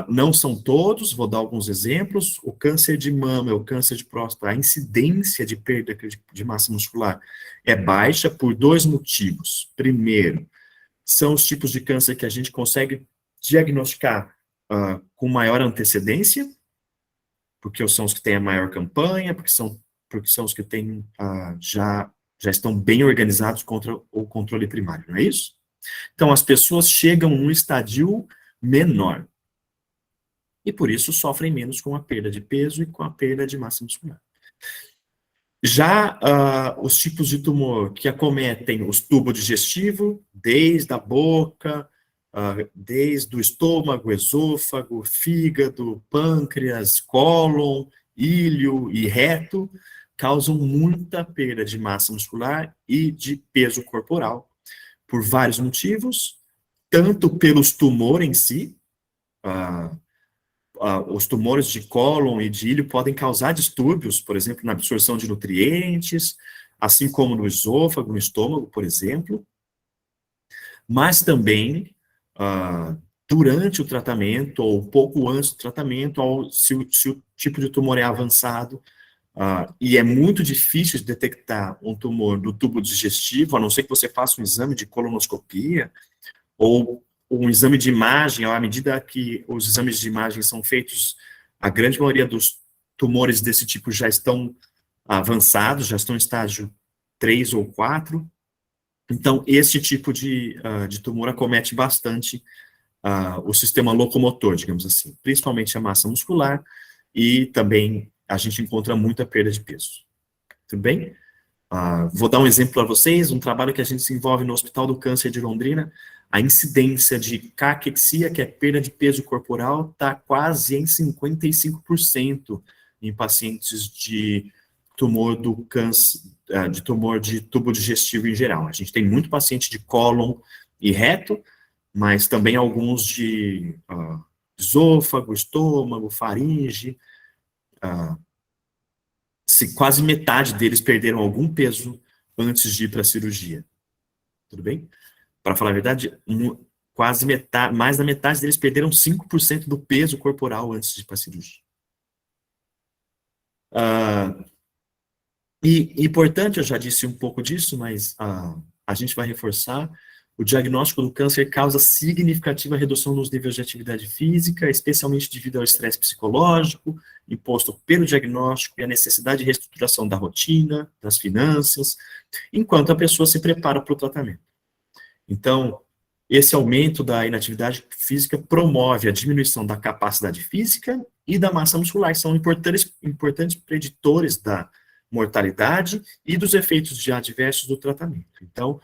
Não são todos, vou dar alguns exemplos. O câncer de mama, o câncer de próstata, a incidência de perda de massa muscular é baixa por dois motivos. Primeiro, são os tipos de câncer que a gente consegue diagnosticar com maior antecedência, porque são os que têm a maior campanha, porque são os que têm, já estão bem organizados contra o controle primário, não é isso? Então, as pessoas chegam num estadio menor. E por isso sofrem menos com a perda de peso e com a perda de massa muscular. Já os tipos de tumor que acometem os tubos digestivos, desde a boca, desde o estômago, esôfago, fígado, pâncreas, cólon, íleo e reto, causam muita perda de massa muscular e de peso corporal, por vários motivos, tanto pelos tumores em si, os tumores de cólon e de íleo podem causar distúrbios, por exemplo, na absorção de nutrientes, assim como no esôfago, no estômago, por exemplo, mas também durante o tratamento, ou pouco antes do tratamento, se o tipo de tumor é avançado, e é muito difícil de detectar um tumor do tubo digestivo, a não ser que você faça um exame de colonoscopia, ou um exame de imagem, à medida que os exames de imagem são feitos, a grande maioria dos tumores desse tipo já estão avançados, já estão em estágio 3 ou 4. Então, esse tipo de tumor acomete bastante o sistema locomotor, digamos assim, principalmente a massa muscular, e também a gente encontra muita perda de peso. Tudo bem? Vou dar um exemplo para vocês, um trabalho que a gente desenvolve no Hospital do Câncer de Londrina. A incidência de caquexia, que é perda de peso corporal, está quase em 55% em pacientes de tumor do câncer, de tumor de tubo digestivo em geral. A gente tem muito paciente de cólon e reto, mas também alguns de esôfago, estômago, faringe. Quase metade deles perderam algum peso antes de ir para a cirurgia. Tudo bem? Para falar a verdade, quase metade, mais da metade deles perderam 5% do peso corporal antes de ir para a cirurgia. E importante, eu já disse um pouco disso, mas a gente vai reforçar, o diagnóstico do câncer causa significativa redução nos níveis de atividade física, especialmente devido ao estresse psicológico, imposto pelo diagnóstico e a necessidade de reestruturação da rotina, das finanças, enquanto a pessoa se prepara para o tratamento. Então, esse aumento da inatividade física promove a diminuição da capacidade física e da massa muscular, que são importantes preditores da mortalidade e dos efeitos adversos do tratamento. Então,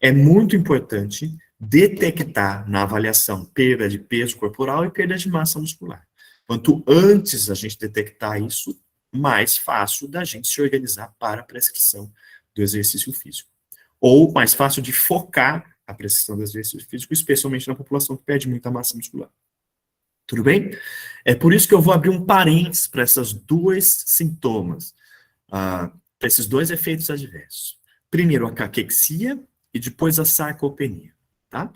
é muito importante detectar na avaliação perda de peso corporal e perda de massa muscular. Quanto antes a gente detectar isso, mais fácil da gente se organizar para a prescrição do exercício físico. Ou mais fácil de focar a prescrição do exercício físico, especialmente na população que perde muita massa muscular. Tudo bem? É por isso que eu vou abrir um parênteses para esses dois sintomas, para esses dois efeitos adversos. Primeiro, a caquexia e depois a sarcopenia, tá?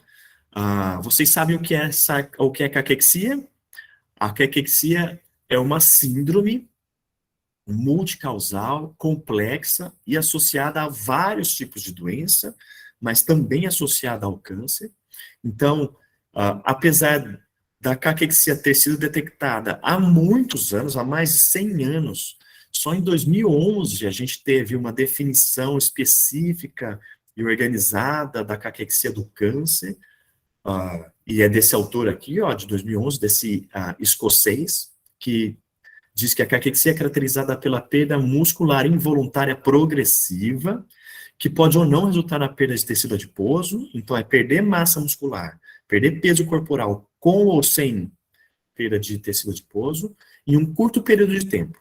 Vocês sabem o que é caquexia? A caquexia é uma síndrome multicausal, complexa e associada a vários tipos de doença, mas também associada ao câncer. Então, apesar da caquexia ter sido detectada há muitos anos, há mais de 100 anos, só em 2011 a gente teve uma definição específica e organizada da caquexia do câncer, e é desse autor aqui, de 2011, desse escocês, que diz que a caquexia é caracterizada pela perda muscular involuntária progressiva, que pode ou não resultar na perda de tecido adiposo, então é perder massa muscular, perder peso corporal com ou sem perda de tecido adiposo, em um curto período de tempo.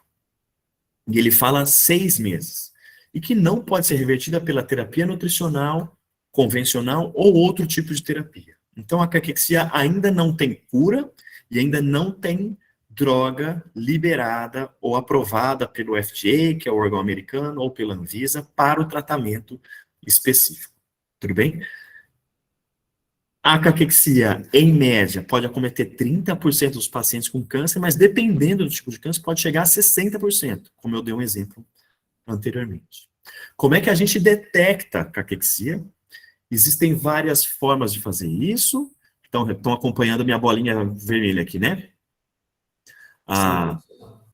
E ele fala 6 meses. E que não pode ser revertida pela terapia nutricional, convencional ou outro tipo de terapia. Então a caquexia ainda não tem cura e ainda não tem droga liberada ou aprovada pelo FDA, que é o órgão americano, ou pela Anvisa, para o tratamento específico. Tudo bem? A caquexia, em média, pode acometer 30% dos pacientes com câncer, mas dependendo do tipo de câncer, pode chegar a 60%, como eu dei um exemplo anteriormente. Como é que a gente detecta caquexia? Existem várias formas de fazer isso. Então, estão acompanhando a minha bolinha vermelha aqui, né?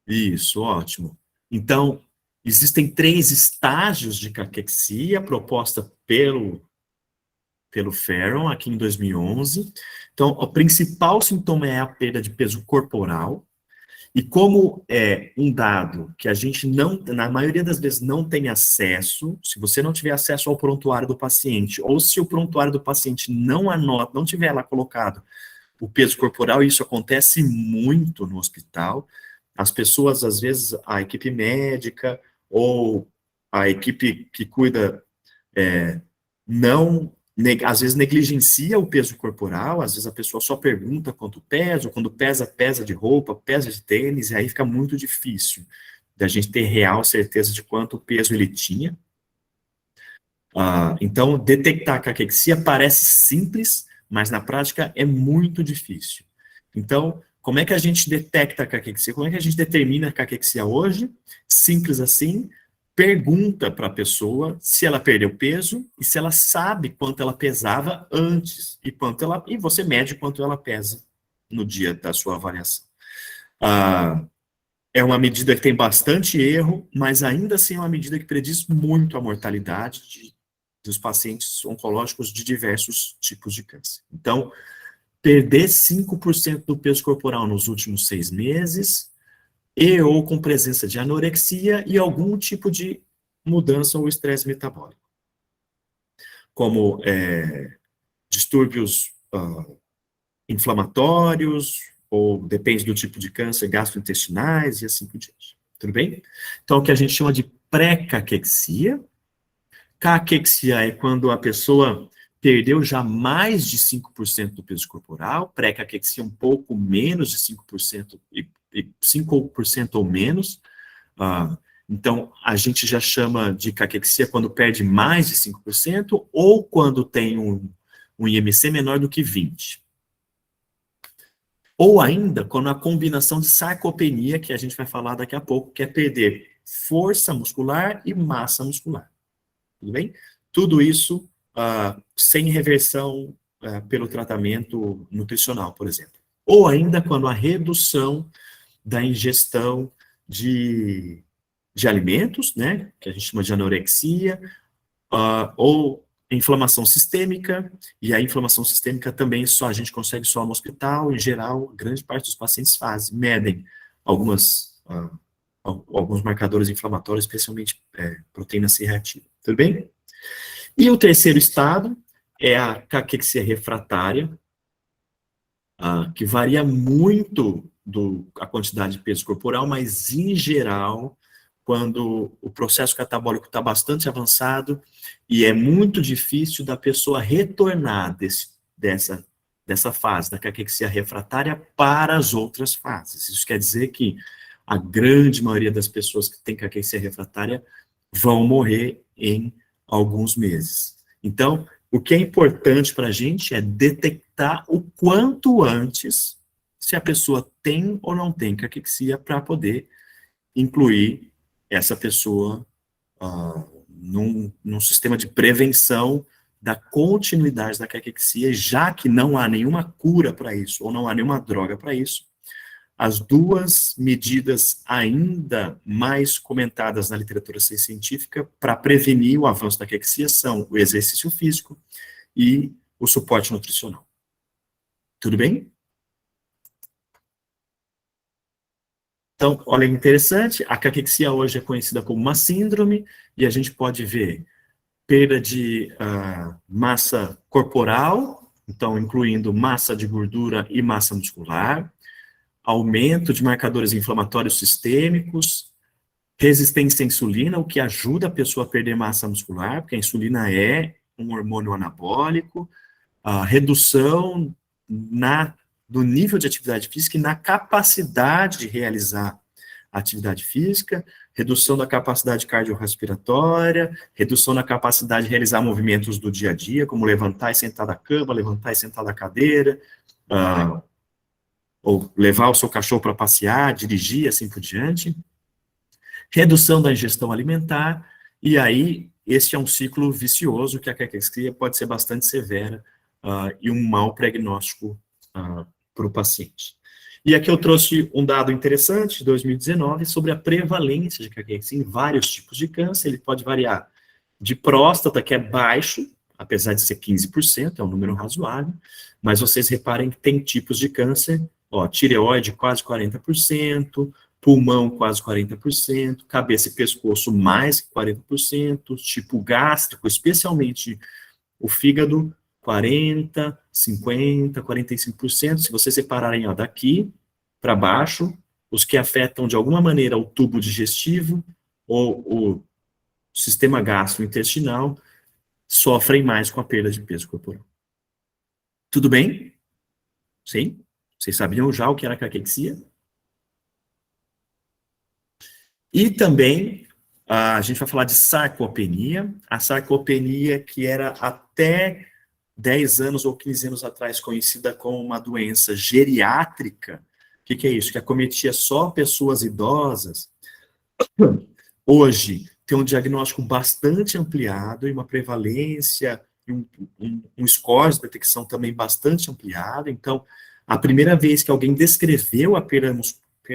Isso, ótimo. Então, existem 3 estágios de caquexia proposta pelo Farron, aqui em 2011. Então, o principal sintoma é a perda de peso corporal, E como é um dado que a gente não, na maioria das vezes, não tem acesso, se você não tiver acesso ao prontuário do paciente, ou se o prontuário do paciente não anota, não tiver lá colocado o peso corporal, isso acontece muito no hospital, as pessoas, às vezes, a equipe médica ou a equipe que cuida às vezes negligencia o peso corporal, às vezes a pessoa só pergunta quanto pesa, ou quando pesa, pesa de roupa, pesa de tênis, e aí fica muito difícil da gente ter real certeza de quanto peso ele tinha. Então, detectar a caquexia parece simples, mas na prática é muito difícil. Então, como é que a gente detecta a caquexia? Como é que a gente determina a caquexia hoje? Simples assim, pergunta para a pessoa se ela perdeu peso e se ela sabe quanto ela pesava antes e você mede quanto ela pesa no dia da sua avaliação. É uma medida que tem bastante erro, mas ainda assim é uma medida que prediz muito a mortalidade dos pacientes oncológicos de diversos tipos de câncer. Então, perder 5% do peso corporal nos últimos 6 meses ou com presença de anorexia e algum tipo de mudança ou estresse metabólico, como distúrbios inflamatórios, ou depende do tipo de câncer, gastrointestinais e assim por diante. Tudo bem? Então, o que a gente chama de pré-caquexia. Caquexia é quando a pessoa perdeu já mais de 5% do peso corporal, pré-caquexia um pouco menos de 5% e 5% ou menos. Então, a gente já chama de caquexia quando perde mais de 5% ou quando tem um IMC menor do que 20%. Ou ainda, quando a combinação de sarcopenia, que a gente vai falar daqui a pouco, que é perder força muscular e massa muscular. Tudo bem? Tudo isso sem reversão pelo tratamento nutricional, por exemplo. Ou ainda quando a redução da ingestão de alimentos, né, que a gente chama de anorexia, ou inflamação sistêmica, e a inflamação sistêmica também a gente consegue só no hospital, em geral, grande parte dos pacientes medem alguns marcadores inflamatórios, especialmente proteína C reativa. Tudo bem? E o terceiro estado é a caquexia refratária, que varia muito a quantidade de peso corporal, mas em geral, quando o processo catabólico está bastante avançado e é muito difícil da pessoa retornar dessa fase da caquexia refratária para as outras fases. Isso quer dizer que a grande maioria das pessoas que têm caquexia refratária vão morrer em alguns meses. Então, o que é importante para a gente é detectar o quanto antes se a pessoa tem ou não tem caquexia para poder incluir essa pessoa num sistema de prevenção da continuidade da caquexia, já que não há nenhuma cura para isso, ou não há nenhuma droga para isso. As duas medidas ainda mais comentadas na literatura científica para prevenir o avanço da caquexia são o exercício físico e o suporte nutricional. Tudo bem? Então, olha, interessante, a caquexia hoje é conhecida como uma síndrome, e a gente pode ver perda de massa corporal, então incluindo massa de gordura e massa muscular, aumento de marcadores inflamatórios sistêmicos, resistência à insulina, o que ajuda a pessoa a perder massa muscular, porque a insulina é um hormônio anabólico, redução do nível de atividade física e na capacidade de realizar atividade física, redução da capacidade cardiorrespiratória, redução da capacidade de realizar movimentos do dia a dia, como levantar e sentar da cama, levantar e sentar da cadeira, ou levar o seu cachorro para passear, dirigir, assim por diante. Redução da ingestão alimentar, e aí este é um ciclo vicioso que a caquexia pode ser bastante severa e um mau prognóstico para o paciente. E aqui eu trouxe um dado interessante, de 2019, sobre a prevalência de caquexia em vários tipos de câncer. Ele pode variar de próstata, que é baixo, apesar de ser 15%, é um número razoável, mas vocês reparem que tem tipos de câncer Ó, tireoide quase 40%, pulmão quase 40%, cabeça e pescoço mais que 40%, tipo gástrico, especialmente o fígado, 40, 50, 45%. Se vocês separarem, ó, daqui para baixo, os que afetam de alguma maneira o tubo digestivo ou o sistema gastrointestinal sofrem mais com a perda de peso corporal. Tudo bem? Sim? Vocês sabiam já o que era caquexia? E também a gente vai falar de sarcopenia. A sarcopenia que era até 10 anos ou 15 anos atrás conhecida como uma doença geriátrica. O que é isso? Que acometia só pessoas idosas. Hoje tem um diagnóstico bastante ampliado e uma prevalência, um score de detecção também bastante ampliado. Então, a primeira vez que alguém descreveu a perda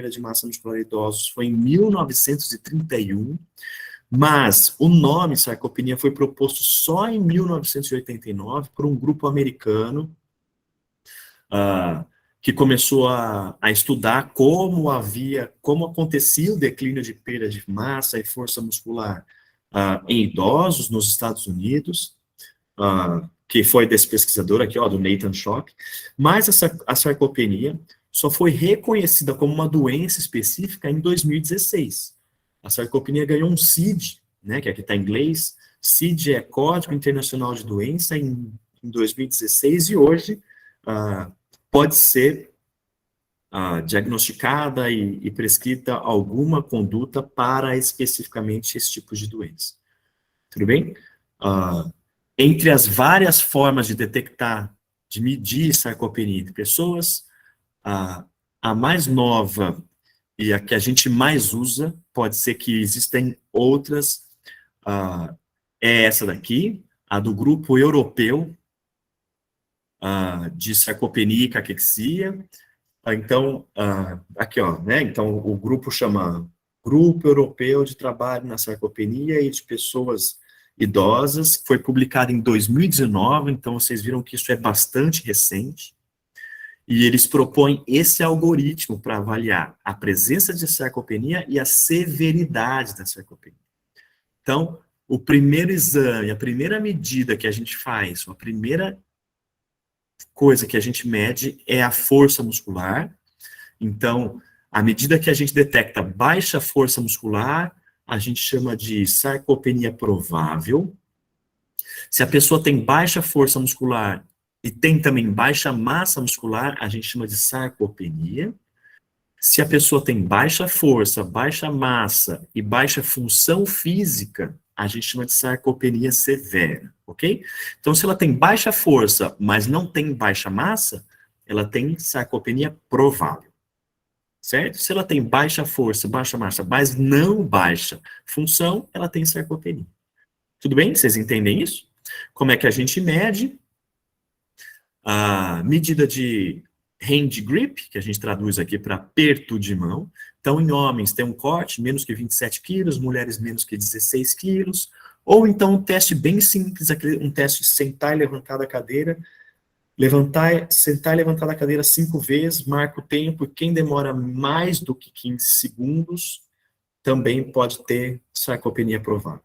de massa muscular em idosos foi em 1931, mas o nome sarcopenia foi proposto só em 1989 por um grupo americano que começou a estudar como acontecia o declínio de perda de massa e força muscular em idosos nos Estados Unidos, que foi desse pesquisador aqui, ó, do Nathan Schock, mas a sarcopenia só foi reconhecida como uma doença específica em 2016. A sarcopenia ganhou um CID, né, que aqui está em inglês. CID é Código Internacional de Doença em 2016, e hoje pode ser diagnosticada e prescrita alguma conduta para especificamente esse tipo de doença. Tudo bem? Entre as várias formas de detectar, de medir sarcopenia entre pessoas, a mais nova e a que a gente mais usa, pode ser que existem outras, é essa daqui, a do grupo europeu de sarcopenia e caquexia. Então, aqui, ó, né, então o grupo chama Grupo Europeu de Trabalho na Sarcopenia e de Pessoas Idosas, foi publicado em 2019, então vocês viram que isso é bastante recente. E eles propõem esse algoritmo para avaliar a presença de sarcopenia e a severidade da sarcopenia. Então, o primeiro exame, a primeira medida que a gente faz, a primeira coisa que a gente mede é a força muscular. Então, à medida que a gente detecta baixa força muscular, a gente chama de sarcopenia provável. Se a pessoa tem baixa força muscular e tem também baixa massa muscular, a gente chama de sarcopenia. Se a pessoa tem baixa força, baixa massa e baixa função física, a gente chama de sarcopenia severa, ok? Então, se ela tem baixa força, mas não tem baixa massa, ela tem sarcopenia provável, certo? Se ela tem baixa força, baixa massa, mas não baixa função, ela tem sarcopenia. Tudo bem? Vocês entendem isso? Como é que a gente mede? A medida de hand grip, que a gente traduz aqui para aperto de mão. Então, em homens, tem um corte, menos que 27 quilos, mulheres, menos que 16 quilos. Ou então, um teste bem simples, um teste de sentar e levantar da cadeira. Sentar e levantar da cadeira 5 vezes, marca o tempo. Quem demora mais do que 15 segundos também pode ter sarcopenia provável.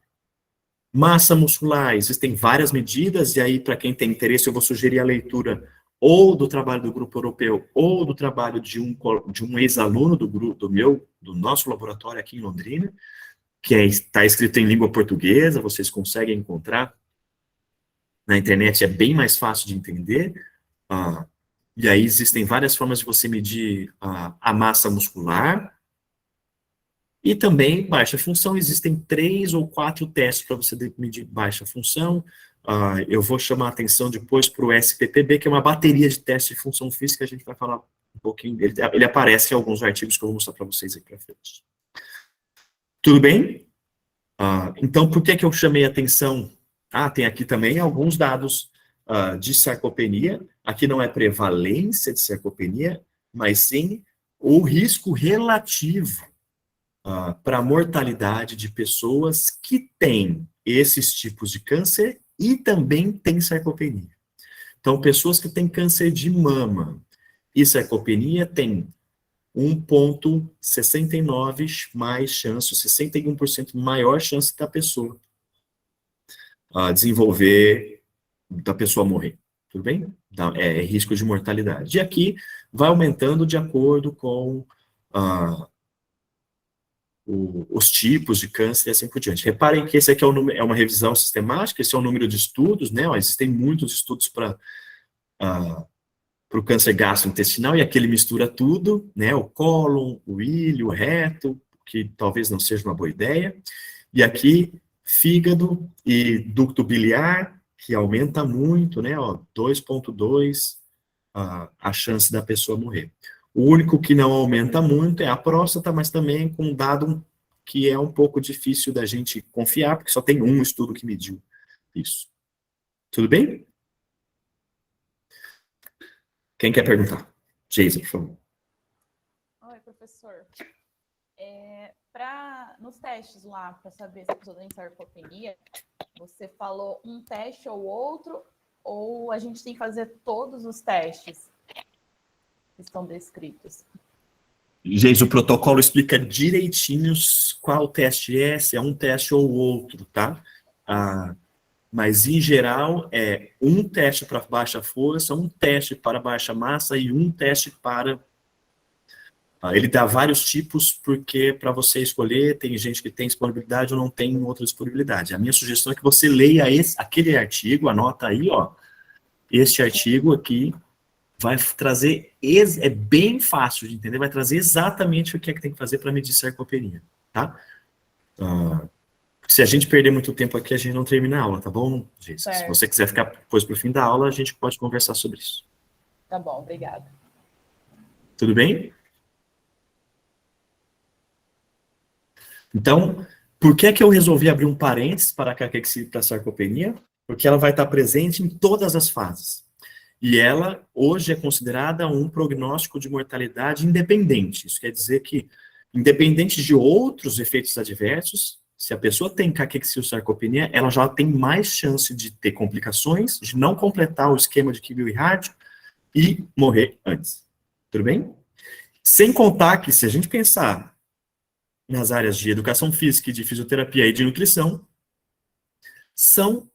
Massa muscular, existem várias medidas, e aí, para quem tem interesse, eu vou sugerir a leitura ou do trabalho do Grupo Europeu, ou do trabalho de um ex-aluno do nosso laboratório aqui em Londrina, que está escrito em língua portuguesa, vocês conseguem encontrar na internet, é bem mais fácil de entender. E aí existem várias formas de você medir a massa muscular. E também baixa função, existem 3 ou 4 testes para você medir baixa função. Eu vou chamar a atenção depois para o SPPB, que é uma bateria de testes de função física, a gente vai falar um pouquinho dele. Ele aparece em alguns artigos que eu vou mostrar para vocês aqui para frente. Tudo bem? Então, por que eu chamei a atenção? Tem aqui também alguns dados de sarcopenia. Aqui não é prevalência de sarcopenia, mas sim o risco relativo para a mortalidade de pessoas que têm esses tipos de câncer e também têm sarcopenia. Então, pessoas que têm câncer de mama e sarcopenia tem 1,69 mais chance, 61% maior chance da pessoa desenvolver, da pessoa morrer, tudo bem? Então, é risco de mortalidade. E aqui vai aumentando de acordo com os tipos de câncer e assim por diante. Reparem que esse aqui é uma revisão sistemática, esse é o número de estudos, né? Existem muitos estudos para o câncer gastrointestinal, e aqui ele mistura tudo, né? O cólon, o íleo, o reto, que talvez não seja uma boa ideia. E aqui, fígado e ducto biliar, que aumenta muito, né? 2,2 a chance da pessoa morrer. O único que não aumenta muito é a próstata, mas também com um dado que é um pouco difícil da gente confiar, porque só tem um estudo que mediu isso. Tudo bem? Quem quer perguntar? Jason, por favor. Oi, professor. Nos testes lá, para saber se a pessoa tem sarcopenia, você falou um teste ou outro, ou a gente tem que fazer todos os testes que estão descritos? Jason, o protocolo explica direitinho qual teste é, se é um teste ou outro, tá? Mas, em geral, é um teste para baixa força, um teste para baixa massa e um teste para... Ele dá vários tipos, porque para você escolher, tem gente que tem disponibilidade ou não tem outra disponibilidade. A minha sugestão é que você leia aquele artigo, anota aí, ó. Este artigo aqui vai trazer, é bem fácil de entender, vai trazer exatamente o que é que tem que fazer para medir sarcopenia, tá? Se a gente perder muito tempo aqui, a gente não termina a aula, tá bom, gente? Se você quiser ficar depois para o fim da aula, a gente pode conversar sobre isso. Tá bom, obrigada. Tudo bem? Então, por que eu resolvi abrir um parênteses para a caquexia para a sarcopenia? Porque ela vai estar presente em todas as fases. E ela, hoje, é considerada um prognóstico de mortalidade independente. Isso quer dizer que, independente de outros efeitos adversos, se a pessoa tem caquexia ou sarcopenia, ela já tem mais chance de ter complicações, de não completar o esquema de quimio e rádio e morrer antes. Tudo bem? Sem contar que, se a gente pensar nas áreas de educação física, de fisioterapia e de nutrição, são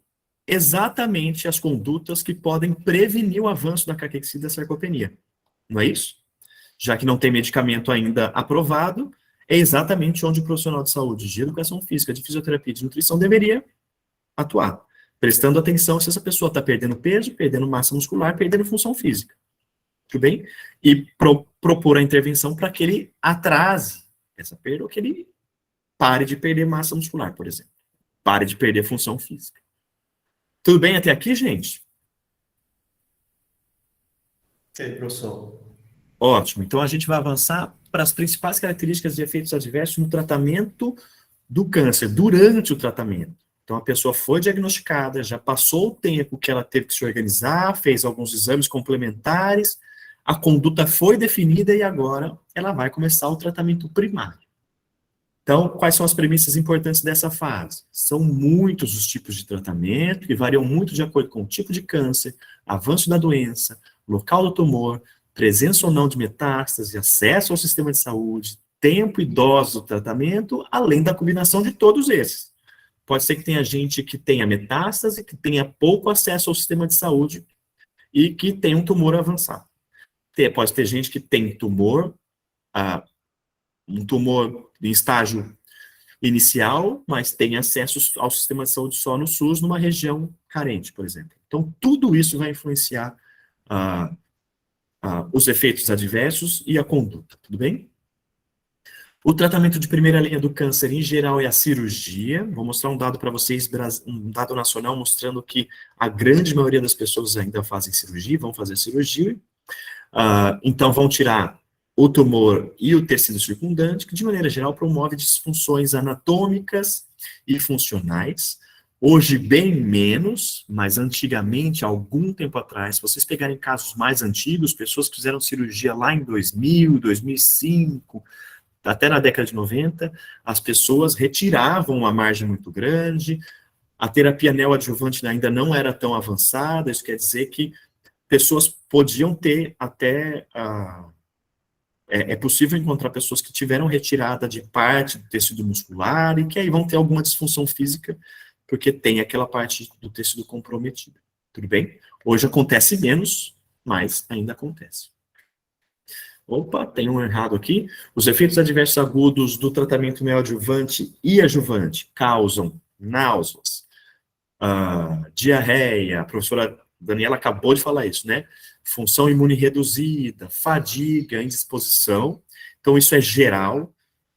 exatamente as condutas que podem prevenir o avanço da caquexia e da sarcopenia. Não é isso? Já que não tem medicamento ainda aprovado, é exatamente onde o profissional de saúde, de educação física, de fisioterapia e de nutrição deveria atuar, prestando atenção se essa pessoa está perdendo peso, perdendo massa muscular, perdendo função física. Tudo bem? E propor a intervenção para que ele atrase essa perda, ou que ele pare de perder massa muscular, por exemplo. Pare de perder função física. Tudo bem até aqui, gente? Ok, professor. Ótimo. Então, a gente vai avançar para as principais características de efeitos adversos no tratamento do câncer, durante o tratamento. Então, a pessoa foi diagnosticada, já passou o tempo que ela teve que se organizar, fez alguns exames complementares, a conduta foi definida e agora ela vai começar o tratamento primário. Então, quais são as premissas importantes dessa fase? São muitos os tipos de tratamento, que variam muito de acordo com o tipo de câncer, avanço da doença, local do tumor, presença ou não de metástase, acesso ao sistema de saúde, tempo e dose do tratamento, além da combinação de todos esses. Pode ser que tenha gente que tenha metástase, que tenha pouco acesso ao sistema de saúde e que tenha um tumor avançado. Pode ter gente que tem tumor, um tumor em estágio inicial, mas tem acesso ao sistema de saúde só no SUS, numa região carente, por exemplo. Então, tudo isso vai influenciar os efeitos adversos e a conduta, tudo bem? O tratamento de primeira linha do câncer, em geral, é a cirurgia. Vou mostrar um dado para vocês, um dado nacional, mostrando que a grande maioria das pessoas ainda fazem cirurgia, vão fazer cirurgia. Então, vão tirar o tumor e o tecido circundante, que, de maneira geral, promove disfunções anatômicas e funcionais. Hoje, bem menos, mas antigamente, há algum tempo atrás, se vocês pegarem casos mais antigos, pessoas que fizeram cirurgia lá em 2000, 2005, até na década de 90, as pessoas retiravam uma margem muito grande, a terapia neoadjuvante ainda não era tão avançada, isso quer dizer que pessoas podiam ter até... É possível encontrar pessoas que tiveram retirada de parte do tecido muscular e que aí vão ter alguma disfunção física, porque tem aquela parte do tecido comprometida. Tudo bem? Hoje acontece menos, mas ainda acontece. Opa, tem um errado aqui. Os efeitos adversos agudos do tratamento neoadjuvante e adjuvante causam náuseas, diarreia, a professora Daniela acabou de falar isso, né? Função imune reduzida, fadiga, indisposição. Então, isso é geral.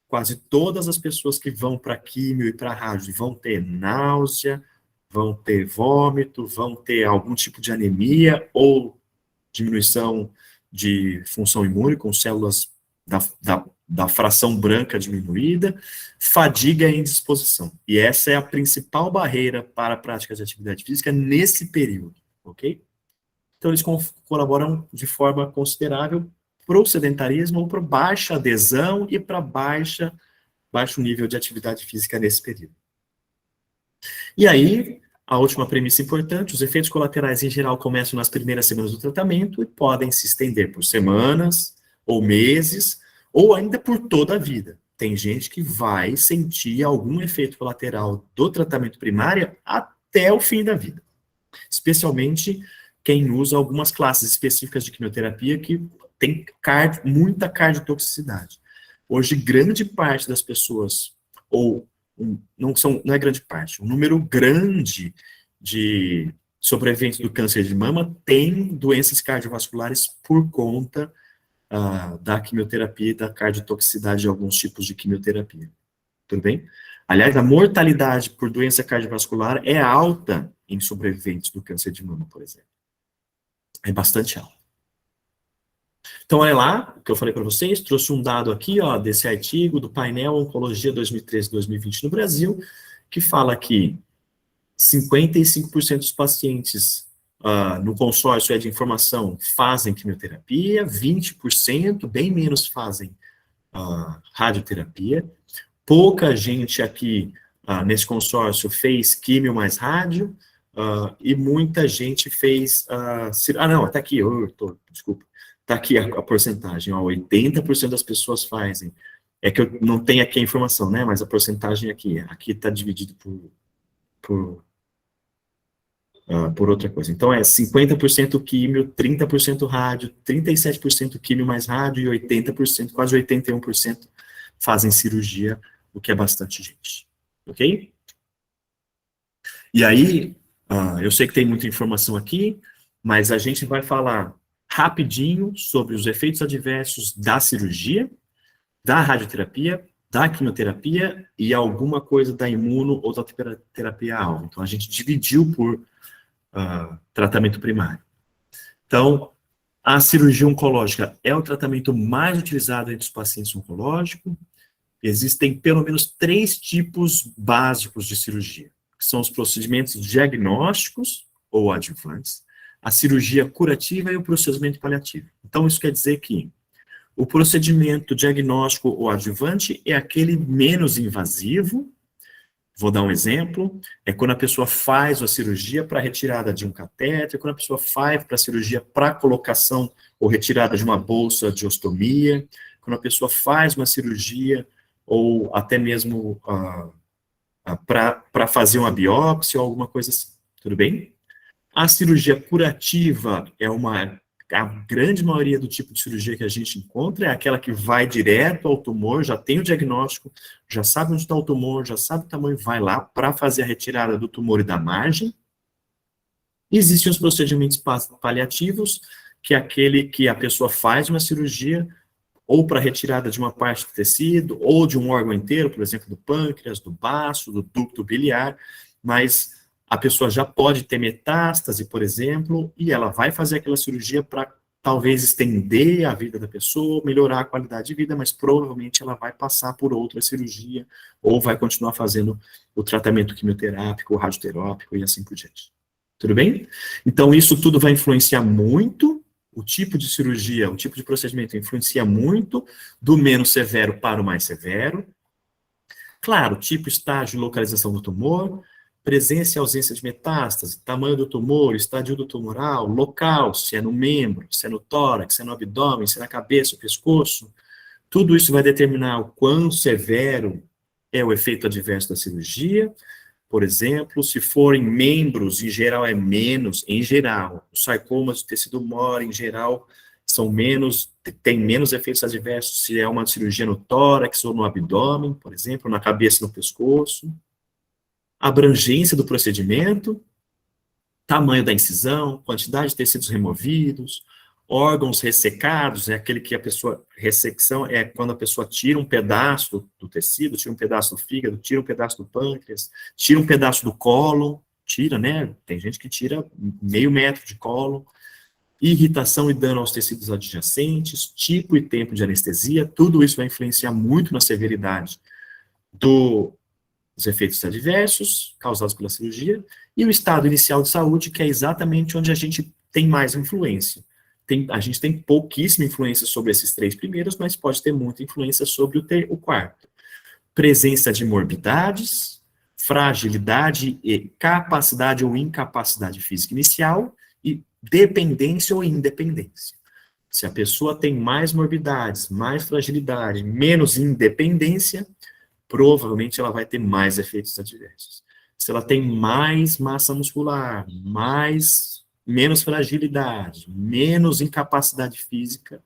Quase todas as pessoas que vão para químio e para rádio vão ter náusea, vão ter vômito, vão ter algum tipo de anemia ou diminuição de função imune com células da fração branca diminuída, fadiga e indisposição. E essa é a principal barreira para a prática de atividade física nesse período, ok? Então, eles colaboram de forma considerável para o sedentarismo ou para baixa adesão e para baixo nível de atividade física nesse período. E aí, a última premissa importante, os efeitos colaterais em geral começam nas primeiras semanas do tratamento e podem se estender por semanas ou meses, ou ainda por toda a vida. Tem gente que vai sentir algum efeito colateral do tratamento primário até o fim da vida. Especialmente quem usa algumas classes específicas de quimioterapia que tem muita cardiotoxicidade. Hoje, grande parte das pessoas, não é grande parte, um número grande de sobreviventes do câncer de mama tem doenças cardiovasculares por conta da quimioterapia e da cardiotoxicidade de alguns tipos de quimioterapia. Tudo bem? Aliás, a mortalidade por doença cardiovascular é alta em sobreviventes do câncer de mama, por exemplo. É bastante alta. Então, olha lá, o que eu falei para vocês, trouxe um dado aqui, ó, desse artigo do painel Oncologia 2013-2020 no Brasil, que fala que 55% dos pacientes no consórcio de informação fazem quimioterapia, 20%, bem menos fazem radioterapia. Pouca gente aqui nesse consórcio fez químio mais rádio, e muita gente fez... não, tá aqui, desculpa. Tá aqui a porcentagem, ó, 80% das pessoas fazem. É que eu não tenho aqui a informação, né, mas a porcentagem aqui está dividido por outra coisa. Então, é 50% químio, 30% rádio, 37% químio mais rádio e 80%, quase 81% fazem cirurgia, o que é bastante gente. Ok? E aí, eu sei que tem muita informação aqui, mas a gente vai falar rapidinho sobre os efeitos adversos da cirurgia, da radioterapia, da quimioterapia e alguma coisa da imuno ou da terapia-alvo. Então, a gente dividiu por tratamento primário. Então, a cirurgia oncológica é o tratamento mais utilizado entre os pacientes oncológicos. Existem pelo menos 3 tipos básicos de cirurgia, que são os procedimentos diagnósticos ou adjuvantes, a cirurgia curativa e o procedimento paliativo. Então, isso quer dizer que o procedimento diagnóstico ou adjuvante é aquele menos invasivo. Vou dar um exemplo, é quando a pessoa faz a cirurgia para retirada de um catéter, quando a pessoa faz para a cirurgia para colocação ou retirada de uma bolsa de ostomia, quando a pessoa faz uma cirurgia ou até mesmo para fazer uma biópsia ou alguma coisa assim, tudo bem? A cirurgia curativa é a grande maioria do tipo de cirurgia que a gente encontra, é aquela que vai direto ao tumor, já tem o diagnóstico, já sabe onde está o tumor, já sabe o tamanho, vai lá para fazer a retirada do tumor e da margem. Existem os procedimentos paliativos, que é aquele que a pessoa faz uma cirurgia, ou para retirada de uma parte do tecido, ou de um órgão inteiro, por exemplo, do pâncreas, do baço, do ducto biliar, mas a pessoa já pode ter metástase, por exemplo, e ela vai fazer aquela cirurgia para talvez estender a vida da pessoa, melhorar a qualidade de vida, mas provavelmente ela vai passar por outra cirurgia, ou vai continuar fazendo o tratamento quimioterápico, radioterápico e assim por diante. Tudo bem? Então, isso tudo vai influenciar muito, o tipo de cirurgia, o tipo de procedimento influencia muito, do menos severo para o mais severo. Claro, tipo, estágio e localização do tumor, presença e ausência de metástase, tamanho do tumor, estadio do tumoral, local, se é no membro, se é no tórax, se é no abdômen, se é na cabeça, o pescoço. Tudo isso vai determinar o quão severo é o efeito adverso da cirurgia. Por exemplo, se for em membros, em geral é menos, em geral. Os sarcomas de tecido mole, em geral, são menos, tem menos efeitos adversos se é uma cirurgia no tórax ou no abdômen, por exemplo, na cabeça e no pescoço. Abrangência do procedimento, tamanho da incisão, quantidade de tecidos removidos, órgãos ressecados, é aquele que a pessoa, ressecção é quando a pessoa tira um pedaço do tecido, tira um pedaço do fígado, tira um pedaço do pâncreas, tira um pedaço do cólon, tira, né? Tem gente que tira meio metro de cólon. Irritação e dano aos tecidos adjacentes, tipo e tempo de anestesia, tudo isso vai influenciar muito na severidade dos efeitos adversos causados pela cirurgia, e o estado inicial de saúde, que é exatamente onde a gente tem mais influência. A gente tem pouquíssima influência sobre esses 3 primeiros, mas pode ter muita influência sobre o quarto. Presença de morbidades, fragilidade e capacidade ou incapacidade física inicial, e dependência ou independência. Se a pessoa tem mais morbidades, mais fragilidade, menos independência, provavelmente ela vai ter mais efeitos adversos. Se ela tem mais massa muscular, menos fragilidade, menos incapacidade física,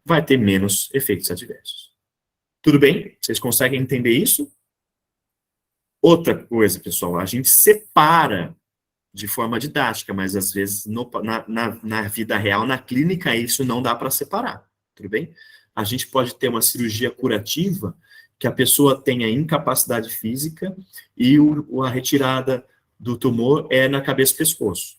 vai ter menos efeitos adversos. Tudo bem? Vocês conseguem entender isso? Outra coisa, pessoal, a gente separa de forma didática, mas às vezes na vida real, na clínica, isso não dá para separar. Tudo bem? A gente pode ter uma cirurgia curativa que a pessoa tenha incapacidade física e a retirada do tumor é na cabeça e pescoço.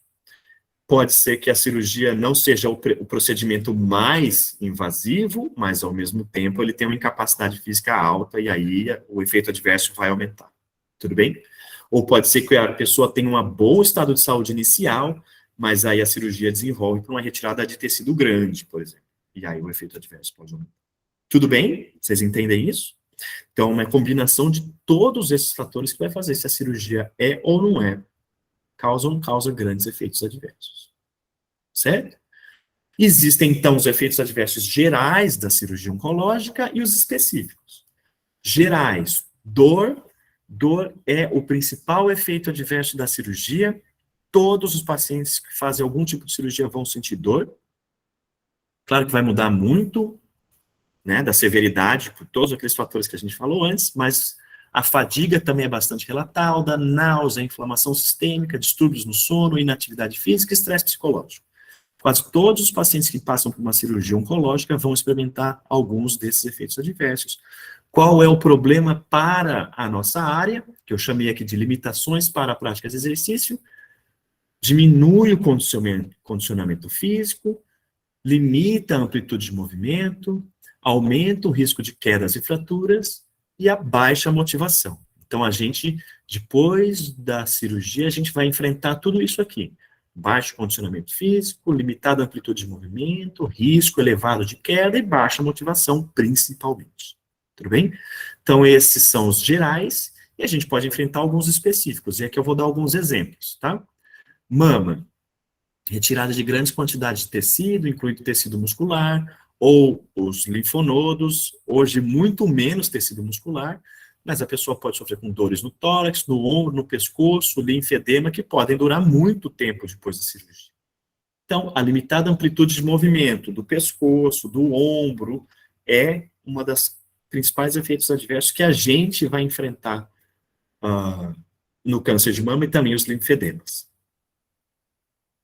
Pode ser que a cirurgia não seja o procedimento mais invasivo, mas ao mesmo tempo ele tem uma incapacidade física alta e aí o efeito adverso vai aumentar. Tudo bem? Ou pode ser que a pessoa tenha um bom estado de saúde inicial, mas aí a cirurgia desenvolve para uma retirada de tecido grande, por exemplo. E aí o efeito adverso pode aumentar. Tudo bem? Vocês entendem isso? Então, uma combinação de todos esses fatores que vai fazer se a cirurgia é ou não é, causa ou não causa grandes efeitos adversos. Certo? Existem, então, os efeitos adversos gerais da cirurgia oncológica e os específicos. Gerais, dor. Dor é o principal efeito adverso da cirurgia. Todos os pacientes que fazem algum tipo de cirurgia vão sentir dor. Claro que vai mudar muito, né, da severidade, por todos aqueles fatores que a gente falou antes, mas a fadiga também é bastante relatada, náusea, inflamação sistêmica, distúrbios no sono, inatividade física e estresse psicológico. Quase todos os pacientes que passam por uma cirurgia oncológica vão experimentar alguns desses efeitos adversos. Qual é o problema para a nossa área, que eu chamei aqui de limitações para a prática de exercício? Diminui o condicionamento físico, limita a amplitude de movimento, aumenta o risco de quedas e fraturas e a baixa motivação. Então, a gente, depois da cirurgia, a gente vai enfrentar tudo isso aqui. Baixo condicionamento físico, limitada amplitude de movimento, risco elevado de queda e baixa motivação, principalmente. Tudo bem? Então, esses são os gerais, e a gente pode enfrentar alguns específicos, e aqui eu vou dar alguns exemplos, tá? Mama, retirada de grandes quantidades de tecido, incluindo tecido muscular, ou os linfonodos, hoje muito menos tecido muscular, mas a pessoa pode sofrer com dores no tórax, no ombro, no pescoço, linfedema, que podem durar muito tempo depois da cirurgia. Então, a limitada amplitude de movimento do pescoço, do ombro, é uma das principais efeitos adversos que a gente vai enfrentar no câncer de mama e também os linfedemas.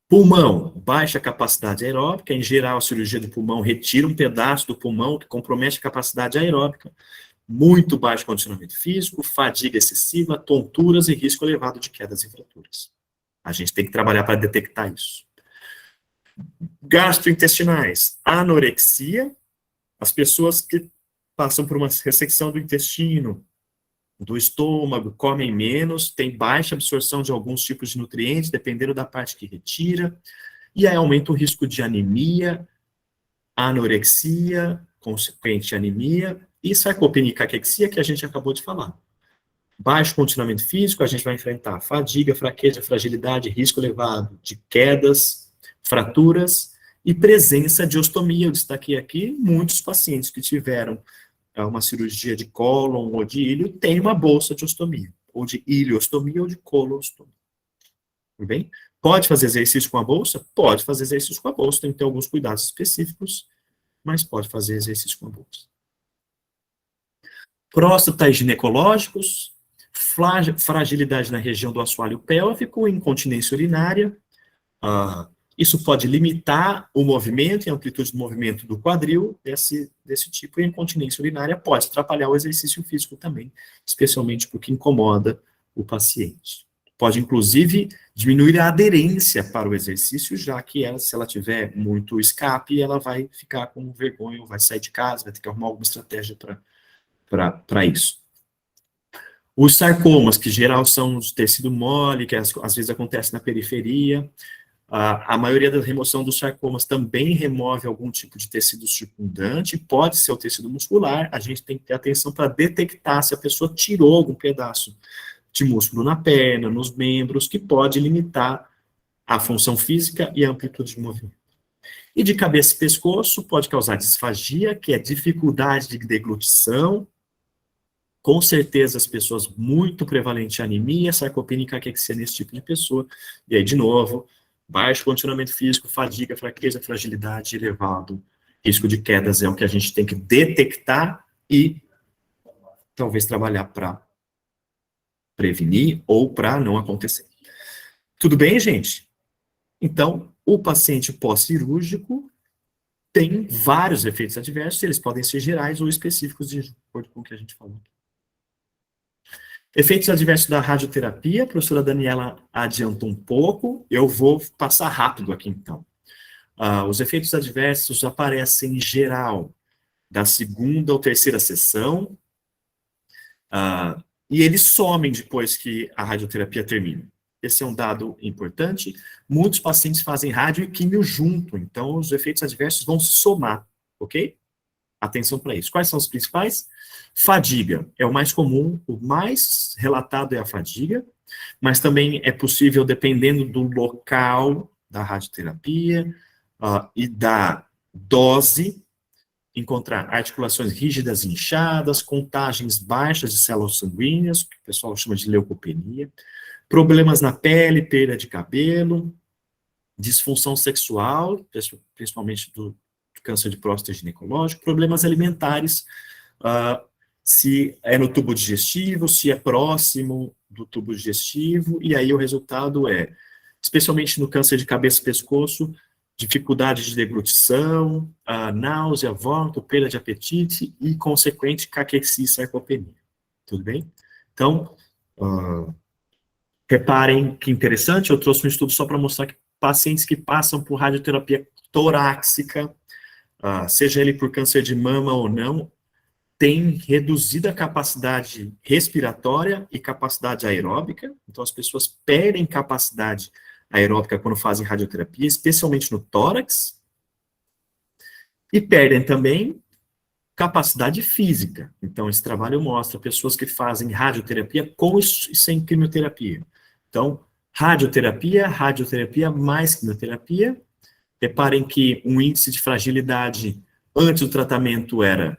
Pulmão, baixa capacidade aeróbica, em geral a cirurgia do pulmão retira um pedaço do pulmão que compromete a capacidade aeróbica, muito baixo condicionamento físico, fadiga excessiva, tonturas e risco elevado de quedas e fraturas. A gente tem que trabalhar para detectar isso. Gastrointestinais, anorexia, as pessoas que passam por uma ressecção do intestino, do estômago, comem menos, tem baixa absorção de alguns tipos de nutrientes, dependendo da parte que retira, e aí aumenta o risco de anemia, anorexia, consequente anemia, e sarcopenia e caquexia, que a gente acabou de falar. baixo condicionamento físico, a gente vai enfrentar fadiga, fraqueza, fragilidade, risco elevado de quedas, fraturas e presença de ostomia. Eu destaquei aqui muitos pacientes que tiveram uma cirurgia de cólon ou de ilho têm uma bolsa de ostomia, ou de iliostomia ou de colostomia. Tudo bem? Pode fazer exercício com a bolsa? Pode fazer exercício com a bolsa, tem que ter alguns cuidados específicos, mas pode fazer exercício com a bolsa. Próstata e ginecológicos, fragilidade na região do assoalho pélvico, incontinência urinária. Isso pode limitar o movimento e a amplitude do movimento do quadril desse tipo, e a incontinência urinária pode atrapalhar o exercício físico também, especialmente porque incomoda o paciente. Pode, inclusive, diminuir a aderência para o exercício, já que se ela tiver muito escape, ela vai ficar com vergonha, vai sair de casa, vai ter que arrumar alguma estratégia para isso. Os sarcomas, que em geral são de tecido mole, que às vezes acontece na periferia. A maioria da remoção dos sarcomas também remove algum tipo de tecido circundante, pode ser o tecido muscular, a gente tem que ter atenção para detectar se a pessoa tirou algum pedaço de músculo na perna, nos membros, que pode limitar a função física e a amplitude de movimento. E de cabeça e pescoço, pode causar disfagia, que é dificuldade de deglutição, com certeza as pessoas muito prevalente anemia, sarcopenia e caquexia nesse tipo de pessoa, e aí, de novo, baixo condicionamento físico, fadiga, fraqueza, fragilidade, elevado risco de quedas é o que a gente tem que detectar e talvez trabalhar para prevenir ou para não acontecer. Tudo bem, gente? Então, o paciente pós-cirúrgico tem vários efeitos adversos, eles podem ser gerais ou específicos, de acordo com o que a gente falou. Efeitos adversos da radioterapia, a professora Daniela adiantou um pouco, eu vou passar rápido aqui então. Os efeitos adversos aparecem em geral da segunda ou terceira sessão, e eles somem depois que a radioterapia termina. Esse é um dado importante. Muitos pacientes fazem rádio e químio junto, então os efeitos adversos vão se somar, ok? Atenção para isso. Quais são os principais? Fadiga é o mais comum, o mais relatado é a fadiga, mas também é possível, dependendo do local da radioterapia e da dose, encontrar articulações rígidas e inchadas, contagens baixas de células sanguíneas, que o pessoal chama de leucopenia, problemas na pele, perda de cabelo, disfunção sexual, principalmente do câncer de próstata ginecológico, problemas alimentares, se é no tubo digestivo, se é próximo do tubo digestivo, e aí o resultado é, especialmente no câncer de cabeça e pescoço, dificuldade de deglutição, náusea, vômito, perda de apetite e consequente caquexia e sarcopenia. Tudo bem? Então, reparem que interessante, eu trouxe um estudo só para mostrar que pacientes que passam por radioterapia torácica, seja ele por câncer de mama ou não, tem reduzido a capacidade respiratória e capacidade aeróbica, então as pessoas perdem capacidade aeróbica quando fazem radioterapia, especialmente no tórax, e perdem também capacidade física. Então esse trabalho mostra pessoas que fazem radioterapia com e sem quimioterapia. Então, radioterapia mais quimioterapia. Reparem que um índice de fragilidade antes do tratamento era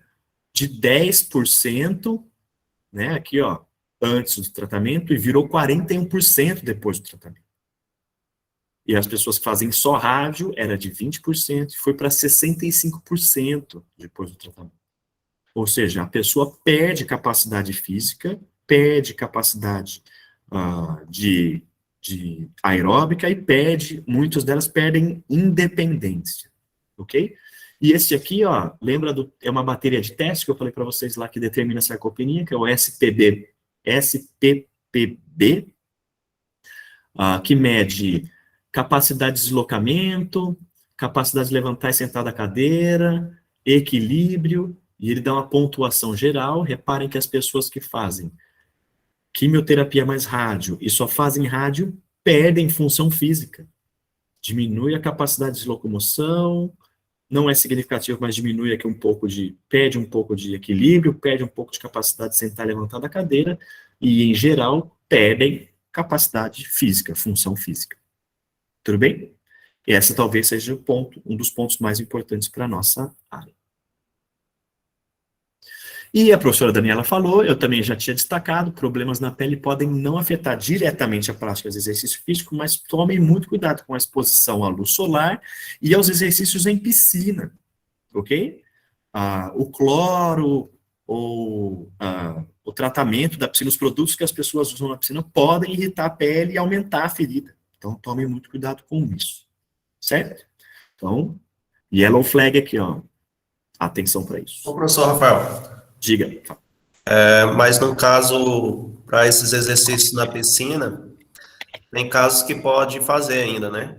de 10%, né, aqui, ó, antes do tratamento, e virou 41% depois do tratamento. E as pessoas que fazem só rádio era de 20%, e foi para 65% depois do tratamento. Ou seja, a pessoa perde capacidade física, perde capacidade de aeróbica e muitas delas perdem independência, ok? E esse aqui, ó, lembra é uma bateria de teste que eu falei para vocês lá que determina a sarcopenia, que é o SPPB, que mede capacidade de deslocamento, capacidade de levantar e sentar da cadeira, equilíbrio, e ele dá uma pontuação geral. Reparem que as pessoas que fazem quimioterapia mais rádio e só fazem rádio perdem função física. Diminui a capacidade de locomoção, não é significativo, mas diminui aqui perde um pouco de equilíbrio, perde um pouco de capacidade de sentar e levantar da cadeira, e, em geral, perdem capacidade física, função física. Tudo bem? E essa talvez seja um dos pontos mais importantes para a nossa área. E a professora Daniela falou, eu também já tinha destacado, problemas na pele podem não afetar diretamente a prática de exercício físico, mas tomem muito cuidado com a exposição à luz solar e aos exercícios em piscina, ok? O cloro ou o tratamento da piscina, os produtos que as pessoas usam na piscina podem irritar a pele e aumentar a ferida. Então, tomem muito cuidado com isso, certo? Então, yellow flag aqui, ó. Atenção para isso. Ô, professor Rafael, Diga. mas no caso, para esses exercícios na piscina, tem casos que pode fazer ainda, né?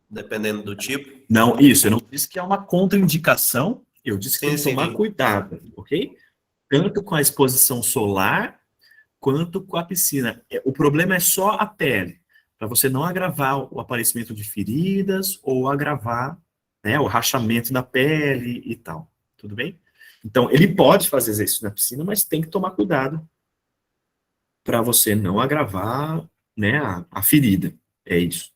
Dependendo do tipo. Não, isso, eu não disse que é uma contraindicação, eu disse que tem que tomar Sim. cuidado, ok? Tanto com a exposição solar, quanto com a piscina. O problema é só a pele, para você não agravar o aparecimento de feridas, ou agravar, né, o rachamento da pele e tal, tudo bem? Então, ele pode fazer exercício na piscina, mas tem que tomar cuidado para você não agravar, né, a ferida, é isso.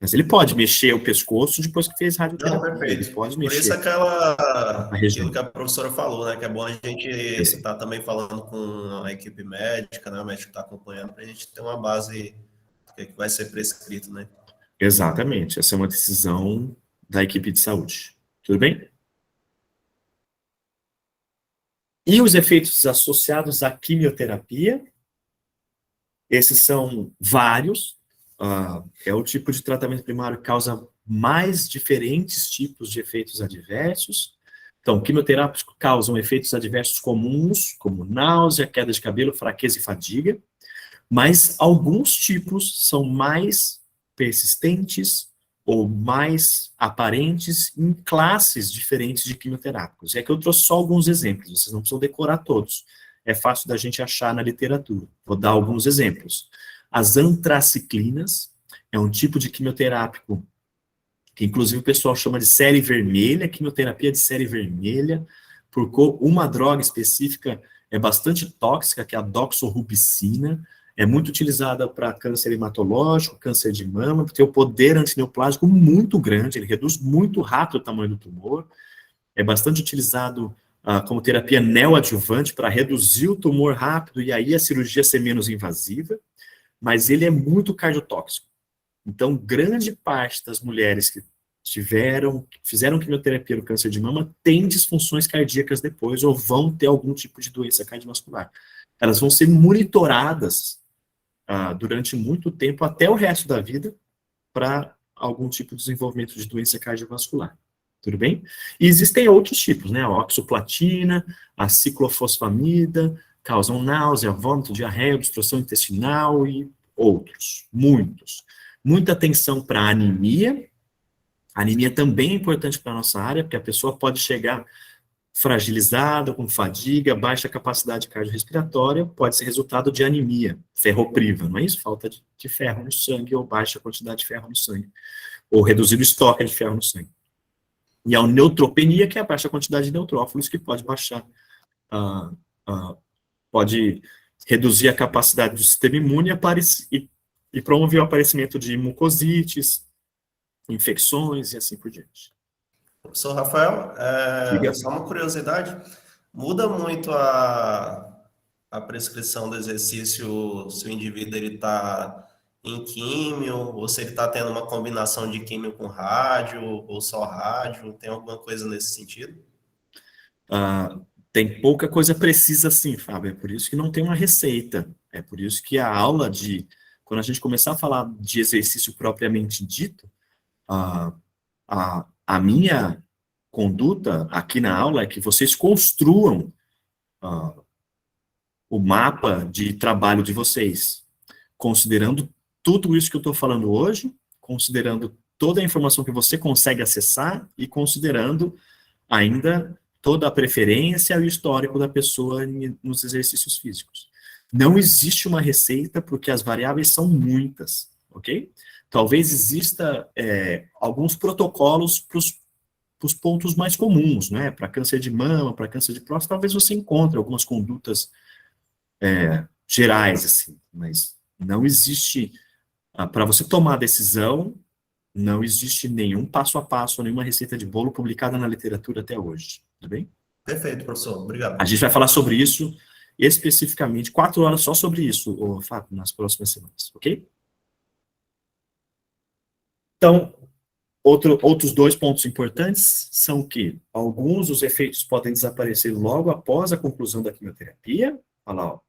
Mas ele pode mexer o pescoço depois que fez Não, radioterapia. perfeito. Ele pode Por isso mexer a região. aquilo que a professora falou, né? Que é bom a gente Exato. estar também falando com a equipe médica, né? O médico está acompanhando, para a gente ter uma base do que vai ser prescrito, né? Exatamente. Essa é uma decisão da equipe de saúde. Tudo bem? E os efeitos associados à quimioterapia? Esses são vários. É o tipo de tratamento primário que causa mais diferentes tipos de efeitos adversos. Então, quimioterápicos causam efeitos adversos comuns, como náusea, queda de cabelo, fraqueza e fadiga, mas alguns tipos são mais persistentes ou mais aparentes em classes diferentes de quimioterápicos. E aqui eu trouxe só alguns exemplos, vocês não precisam decorar todos. É fácil da gente achar na literatura. Vou dar alguns exemplos. As antraciclinas é um tipo de quimioterápico que inclusive o pessoal chama de série vermelha, quimioterapia de série vermelha, porque uma droga específica é bastante tóxica, que é a doxorubicina, é muito utilizada para câncer hematológico, câncer de mama, porque tem o poder antineoplásico muito grande, ele reduz muito rápido o tamanho do tumor, é bastante utilizado como terapia neoadjuvante para reduzir o tumor rápido e aí a cirurgia ser menos invasiva, mas ele é muito cardiotóxico. Então, grande parte das mulheres que fizeram quimioterapia no câncer de mama têm disfunções cardíacas depois ou vão ter algum tipo de doença cardiovascular. Elas vão ser monitoradas durante muito tempo, até o resto da vida, para algum tipo de desenvolvimento de doença cardiovascular. Tudo bem? E existem outros tipos, né? A oxoplatina, a ciclofosfamida, causam náusea, vômito, diarreia, obstrução intestinal e outros, muitos. Muita atenção para a anemia. A anemia também é importante para a nossa área, porque a pessoa pode chegar fragilizada, com fadiga, baixa capacidade cardiorrespiratória, pode ser resultado de anemia, ferropriva, não é isso? Falta de ferro no sangue ou baixa quantidade de ferro no sangue, ou reduzido estoque de ferro no sangue. E a neutropenia, que é a baixa quantidade de neutrófilos, que pode baixar, pode reduzir a capacidade do sistema imune e promover o aparecimento de mucosites, infecções e assim por diante. Professor Rafael, só uma curiosidade, muda muito a prescrição do exercício se o indivíduo está em químio, ou se ele está tendo uma combinação de químio com rádio, ou só rádio, tem alguma coisa nesse sentido? Tem pouca coisa precisa sim, Fábio, é por isso que não tem uma receita, é por isso que a aula quando a gente começar a falar de exercício propriamente dito, a minha conduta aqui na aula é que vocês construam o mapa de trabalho de vocês, considerando tudo isso que eu estou falando hoje, considerando toda a informação que você consegue acessar e considerando ainda toda a preferência e o histórico da pessoa nos exercícios físicos. Não existe uma receita porque as variáveis são muitas, ok? Talvez exista alguns protocolos para os pontos mais comuns, né? Para câncer de mama, para câncer de próstata, talvez você encontre algumas condutas gerais, assim, mas não existe, para você tomar a decisão, não existe nenhum passo a passo, nenhuma receita de bolo publicada na literatura até hoje, tudo bem? Perfeito, professor. A Obrigado. gente vai falar sobre isso especificamente, 4 horas só sobre isso, Fábio, nas próximas semanas, ok? Então, outros 2 pontos importantes são que alguns dos efeitos podem desaparecer logo após a conclusão da quimioterapia. Olha lá, ó.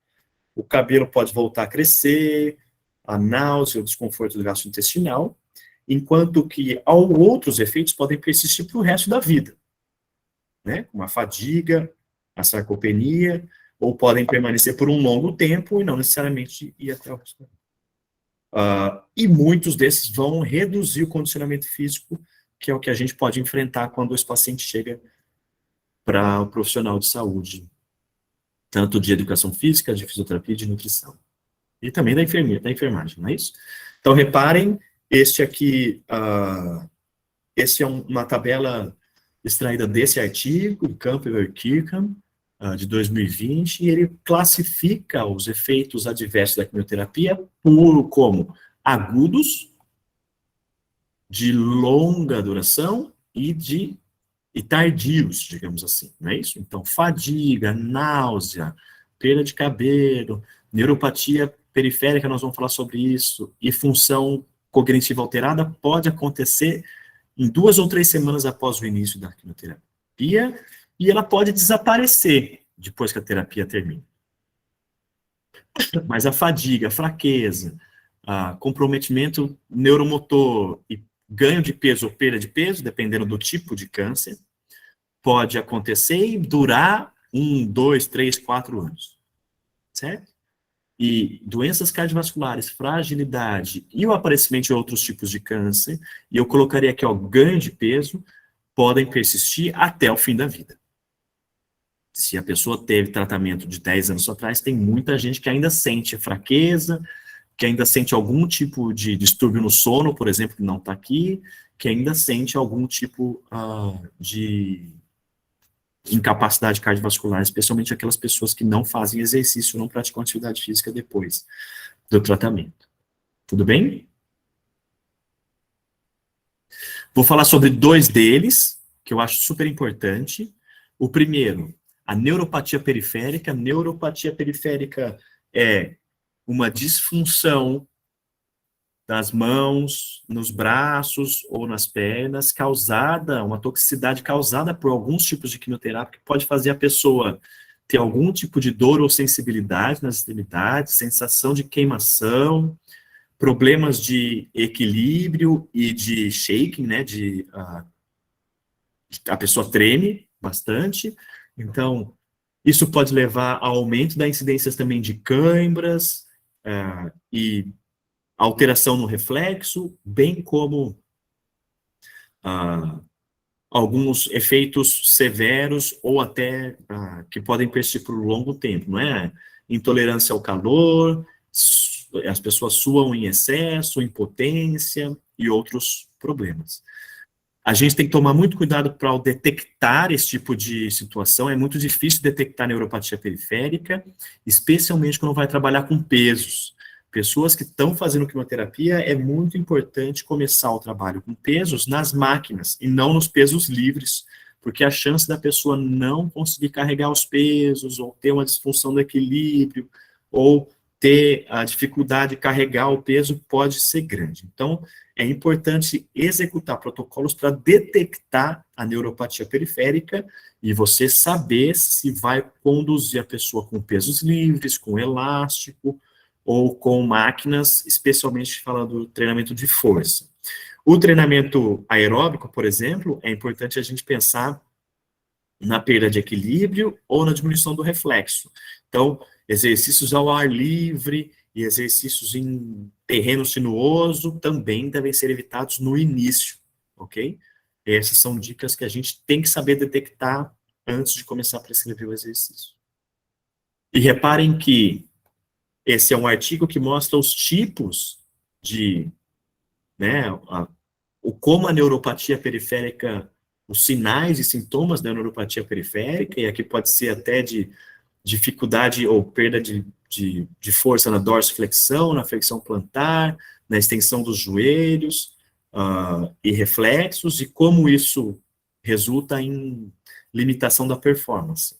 O cabelo pode voltar a crescer, a náusea, o desconforto gastrointestinal, enquanto que outros efeitos podem persistir para o resto da vida, né? Como a fadiga, a sarcopenia, ou podem permanecer por um longo tempo e não necessariamente ir até o resto da vida. E muitos desses vão reduzir o condicionamento físico, que é o que a gente pode enfrentar quando esse paciente chega para o profissional de saúde, tanto de educação física, de fisioterapia e de nutrição. E também da enfermagem, não é isso? Então, reparem, este aqui, esse é uma tabela extraída desse artigo, Campbell e Kirkham, de 2020, e ele classifica os efeitos adversos da quimioterapia como agudos, de longa duração e tardios, digamos assim, não é isso? Então, fadiga, náusea, perda de cabelo, neuropatia periférica, nós vamos falar sobre isso, e função cognitiva alterada pode acontecer em 2 ou 3 semanas após o início da quimioterapia, e ela pode desaparecer depois que a terapia termina. Mas a fadiga, a fraqueza, comprometimento neuromotor e ganho de peso ou perda de peso, dependendo do tipo de câncer, pode acontecer e durar 1, 2, 3, 4 anos. Certo? E doenças cardiovasculares, fragilidade e o aparecimento de outros tipos de câncer, e eu colocaria aqui, ó, ganho de peso, podem persistir até o fim da vida. Se a pessoa teve tratamento de 10 anos atrás, tem muita gente que ainda sente fraqueza, que ainda sente algum tipo de distúrbio no sono, por exemplo, que não está aqui, que ainda sente algum tipo de incapacidade cardiovascular, especialmente aquelas pessoas que não fazem exercício, não praticam atividade física depois do tratamento. Tudo bem? Vou falar sobre 2 deles, que eu acho super importante. O primeiro, a neuropatia periférica. Neuropatia periférica é uma disfunção das mãos, nos braços ou nas pernas, uma toxicidade causada por alguns tipos de quimioterapia, que pode fazer a pessoa ter algum tipo de dor ou sensibilidade nas extremidades, sensação de queimação, problemas de equilíbrio e de shaking, né, a pessoa treme bastante. Então, isso pode levar ao aumento da incidência também de câimbras e alteração no reflexo, bem como alguns efeitos severos ou até que podem persistir por um longo tempo, não é? Intolerância ao calor, as pessoas suam em excesso, impotência e outros problemas. A gente tem que tomar muito cuidado para detectar esse tipo de situação. É muito difícil detectar neuropatia periférica, especialmente quando vai trabalhar com pesos. Pessoas que estão fazendo quimioterapia, é muito importante começar o trabalho com pesos nas máquinas e não nos pesos livres, porque a chance da pessoa não conseguir carregar os pesos, ou ter uma disfunção do equilíbrio, ou ter a dificuldade de carregar o peso pode ser grande. Então, é importante executar protocolos para detectar a neuropatia periférica e você saber se vai conduzir a pessoa com pesos livres, com elástico, ou com máquinas, especialmente falando do treinamento de força. O treinamento aeróbico, por exemplo, é importante a gente pensar na perda de equilíbrio ou na diminuição do reflexo. Então, exercícios ao ar livre e exercícios em terreno sinuoso também devem ser evitados no início, ok? Essas são dicas que a gente tem que saber detectar antes de começar a prescrever o exercício. E reparem que esse é um artigo que mostra os tipos de, né, como a neuropatia periférica, os sinais e sintomas da neuropatia periférica, e aqui pode ser até de dificuldade ou perda de força na dorsiflexão, na flexão plantar, na extensão dos joelhos, e reflexos, e como isso resulta em limitação da performance.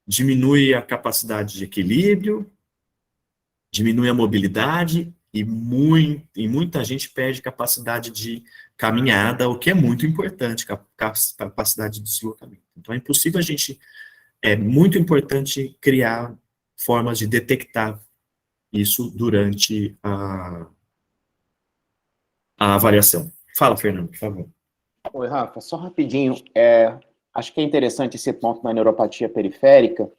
Diminui a capacidade de equilíbrio, diminui a mobilidade, e muita gente perde capacidade de caminhada, o que é muito importante, capacidade de deslocamento. Então, é muito importante criar formas de detectar isso durante a avaliação. Fala, Fernando, por favor. Oi, Rafa, só rapidinho. Acho que é interessante esse ponto na neuropatia periférica.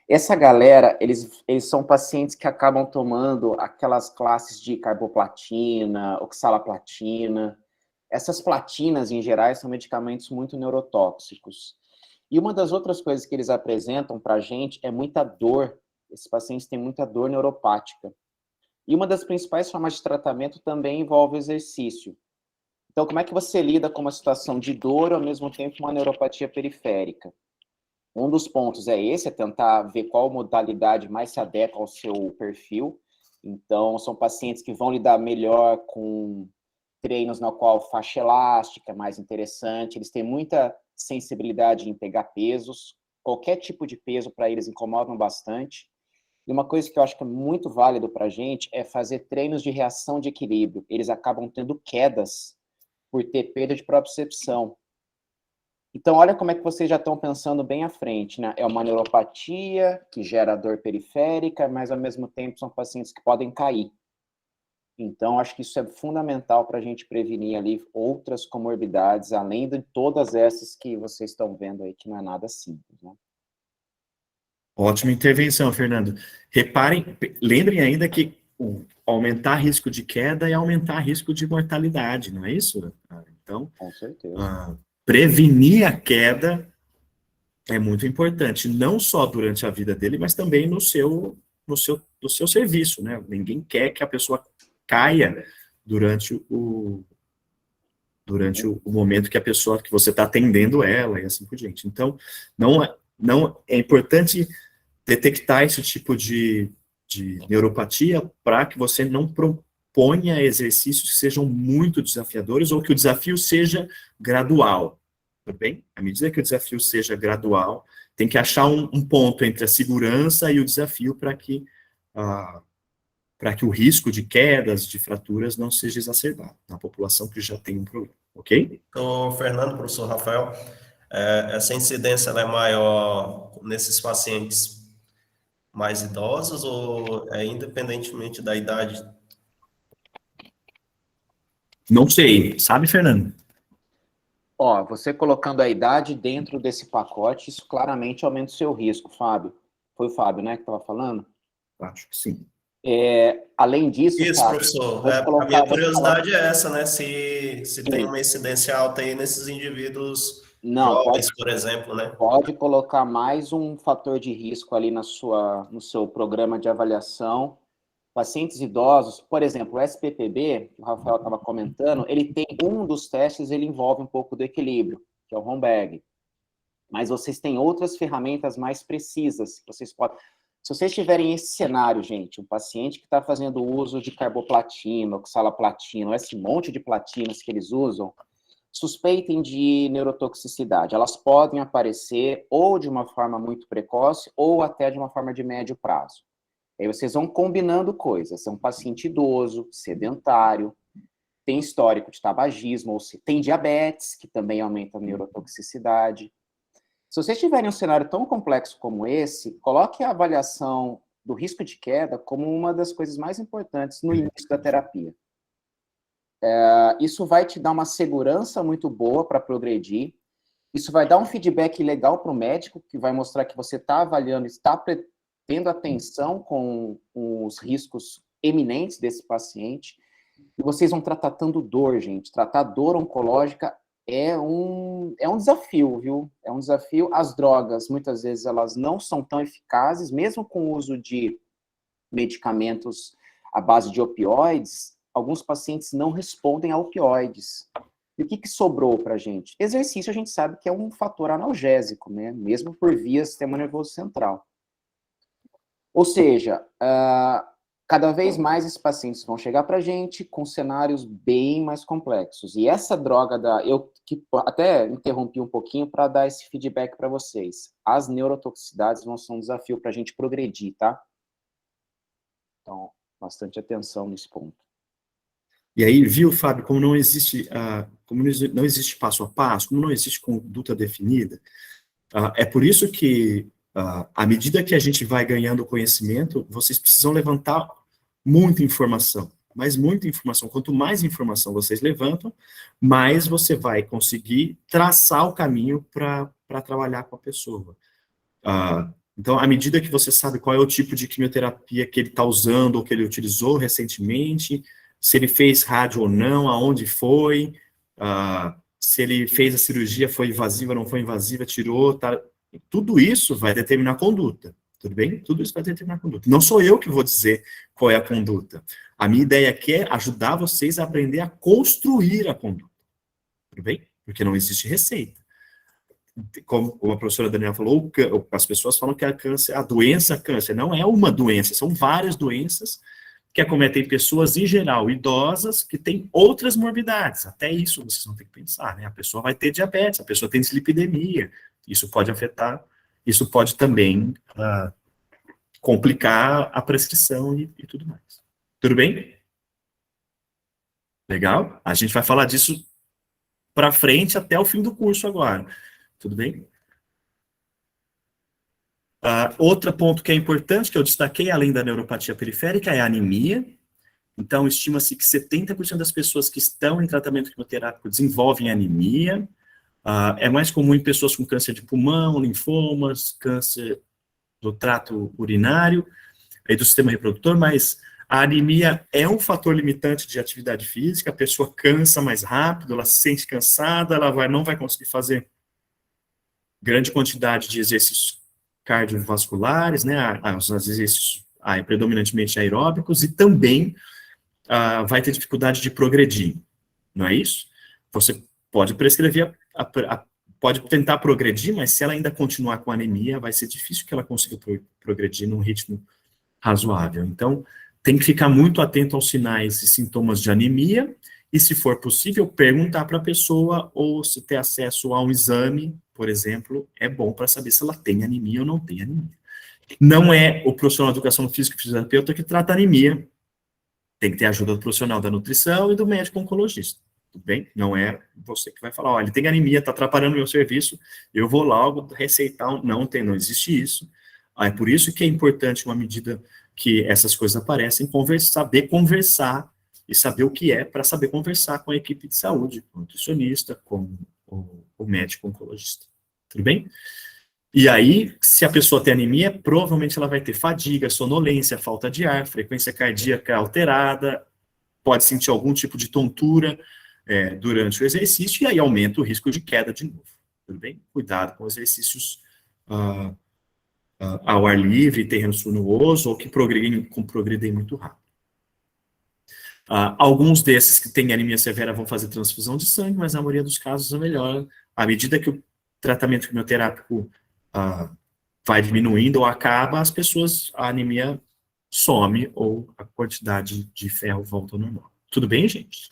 Essa galera, eles são pacientes que acabam tomando aquelas classes de carboplatina, oxalaplatina. Essas platinas, em geral, são medicamentos muito neurotóxicos. E uma das outras coisas que eles apresentam para a gente é muita dor. Esses pacientes têm muita dor neuropática. E uma das principais formas de tratamento também envolve o exercício. Então, como é que você lida com uma situação de dor, ao mesmo tempo uma neuropatia periférica? Um dos pontos é tentar ver qual modalidade mais se adequa ao seu perfil. Então, são pacientes que vão lidar melhor com treinos na qual faixa elástica é mais interessante, eles têm muita sensibilidade em pegar pesos, qualquer tipo de peso para eles incomodam bastante. E uma coisa que eu acho que é muito válido para a gente é fazer treinos de reação de equilíbrio. Eles acabam tendo quedas por ter perda de propriocepção. Então, olha como é que vocês já estão pensando bem à frente, né? É uma neuropatia que gera dor periférica, mas ao mesmo tempo são pacientes que podem cair. Então, acho que isso é fundamental para a gente prevenir ali outras comorbidades, além de todas essas que vocês estão vendo aí, que não é nada simples, né? Ótima intervenção, Fernando. Lembrem ainda que aumentar risco de queda é aumentar risco de mortalidade, não é isso? Então, com certeza. Prevenir a queda é muito importante, não só durante a vida dele, mas também no seu serviço, né? Ninguém quer que a pessoa caia durante o momento que você está atendendo ela e assim por diante. Então, não é importante detectar esse tipo de neuropatia para que você não proponha exercícios que sejam muito desafiadores ou que o desafio seja gradual, tudo bem? À medida que o desafio seja gradual, tem que achar um ponto entre a segurança e o desafio para que o risco de quedas, de fraturas, não seja exacerbado na população que já tem um problema, ok? Então, Fernando, professor Rafael, essa incidência ela é maior nesses pacientes mais idosos ou independentemente da idade? Não sei, sabe, Fernando? Ó, você colocando a idade dentro desse pacote, isso claramente aumenta o seu risco, Fábio. Foi o Fábio, né, que estava falando? Acho que sim. Além disso, Isso, Fábio, professor. A minha curiosidade é essa, né? Se tem uma incidência alta aí nesses indivíduos jovens, por exemplo, né? Pode colocar mais um fator de risco ali no seu programa de avaliação. Pacientes idosos, por exemplo, o SPPB, que o Rafael estava comentando, ele tem um dos testes, ele envolve um pouco do equilíbrio, que é o Romberg. Mas vocês têm outras ferramentas mais precisas. Vocês podem... Se vocês tiverem esse cenário, gente, um paciente que está fazendo uso de carboplatina, oxalaplatina, esse monte de platinas que eles usam, suspeitem de neurotoxicidade. Elas podem aparecer ou de uma forma muito precoce ou até de uma forma de médio prazo. Aí vocês vão combinando coisas. É um paciente idoso, sedentário, tem histórico de tabagismo, ou tem diabetes, que também aumenta a neurotoxicidade. Se vocês tiverem um cenário tão complexo como esse, coloque a avaliação do risco de queda como uma das coisas mais importantes no início da terapia. Isso vai te dar uma segurança muito boa para progredir. Isso vai dar um feedback legal para o médico, que vai mostrar que você está avaliando, está tendo atenção com os riscos eminentes desse paciente. E vocês vão estar tratando dor, gente. Tratar dor oncológica é um desafio, viu? É um desafio. As drogas, muitas vezes, elas não são tão eficazes, mesmo com o uso de medicamentos à base de opioides, alguns pacientes não respondem a opioides. E o que sobrou para a gente? Exercício a gente sabe que é um fator analgésico, né? Mesmo por via sistema nervoso central. Ou seja, cada vez mais esses pacientes vão chegar para a gente com cenários bem mais complexos. E essa droga eu até interrompi um pouquinho para dar esse feedback para vocês. As neurotoxicidades vão ser um desafio para a gente progredir, tá? Então, bastante atenção nesse ponto. E aí, viu, Fábio, como não existe passo a passo, como não existe conduta definida, é por isso que, à medida que a gente vai ganhando conhecimento, vocês precisam levantar muita informação, mas muita informação. Quanto mais informação vocês levantam, mais você vai conseguir traçar o caminho para trabalhar com a pessoa. Então, à medida que você sabe qual é o tipo de quimioterapia que ele está usando, ou que ele utilizou recentemente, se ele fez rádio ou não, aonde foi, se ele fez a cirurgia, foi invasiva, não foi invasiva, tirou, tá, tudo isso vai determinar a conduta, tudo bem? Tudo isso vai determinar a conduta. Não sou eu que vou dizer qual é a conduta. A minha ideia aqui é ajudar vocês a aprender a construir a conduta, tudo bem? Porque não existe receita. Como a professora Daniela falou, as pessoas falam que a doença câncer não é uma doença, são várias doenças que acometem pessoas, em geral, idosas, que têm outras morbidades. Até isso vocês vão ter que pensar, né? A pessoa vai ter diabetes, a pessoa tem dislipidemia, isso pode afetar, isso pode também complicar a prescrição e tudo mais. Tudo bem? Legal? A gente vai falar disso para frente até o fim do curso agora. Tudo bem? Outro ponto que é importante, que eu destaquei, além da neuropatia periférica, é a anemia. Então, estima-se que 70% das pessoas que estão em tratamento quimioterápico desenvolvem anemia. É mais comum em pessoas com câncer de pulmão, linfomas, câncer do trato urinário e do sistema reprodutor, mas a anemia é um fator limitante de atividade física, a pessoa cansa mais rápido, ela se sente cansada, ela não vai conseguir fazer grande quantidade de exercícios cardiovasculares, né, os exercícios predominantemente aeróbicos, e também vai ter dificuldade de progredir, não é isso? Você pode prescrever, pode tentar progredir, mas se ela ainda continuar com anemia, vai ser difícil que ela consiga progredir num ritmo razoável. Então, tem que ficar muito atento aos sinais e sintomas de anemia, e se for possível, perguntar para a pessoa, ou se ter acesso a um exame, por exemplo, é bom para saber se ela tem anemia ou não tem anemia. Não é o profissional de educação física e fisioterapeuta que trata anemia, tem que ter a ajuda do profissional da nutrição e do médico oncologista, tudo bem? Não é você que vai falar, olha, ele tem anemia, está atrapalhando o meu serviço, eu vou logo receitar, não existe isso. É por isso que é importante, uma medida que essas coisas aparecem, saber conversar e saber o que é, para saber conversar com a equipe de saúde, com o nutricionista, com o médico oncologista, tudo bem? E aí, se a pessoa tem anemia, provavelmente ela vai ter fadiga, sonolência, falta de ar, frequência cardíaca alterada, pode sentir algum tipo de tontura durante o exercício, e aí aumenta o risco de queda de novo, tudo bem? Cuidado com exercícios ao ar livre, terreno sinuoso, ou que progridem muito rápido. Alguns desses que têm anemia severa vão fazer transfusão de sangue, mas na maioria dos casos é melhor. À medida que o tratamento quimioterápico vai diminuindo ou acaba, a anemia some ou a quantidade de ferro volta ao normal. Tudo bem, gente?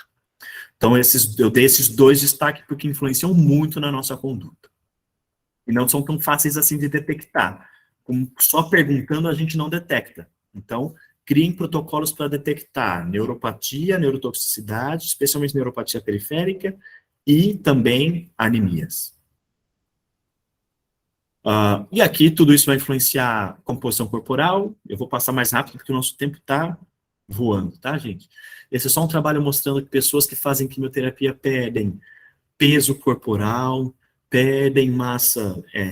Então, eu dei esses dois destaques porque influenciam muito na nossa conduta. E não são tão fáceis assim de detectar. Só perguntando a gente não detecta. Então, criem protocolos para detectar neuropatia, neurotoxicidade, especialmente neuropatia periférica, e também anemias. E aqui tudo isso vai influenciar a composição corporal. Eu vou passar mais rápido porque o nosso tempo está voando, tá, gente? Esse é só um trabalho mostrando que pessoas que fazem quimioterapia perdem peso corporal, perdem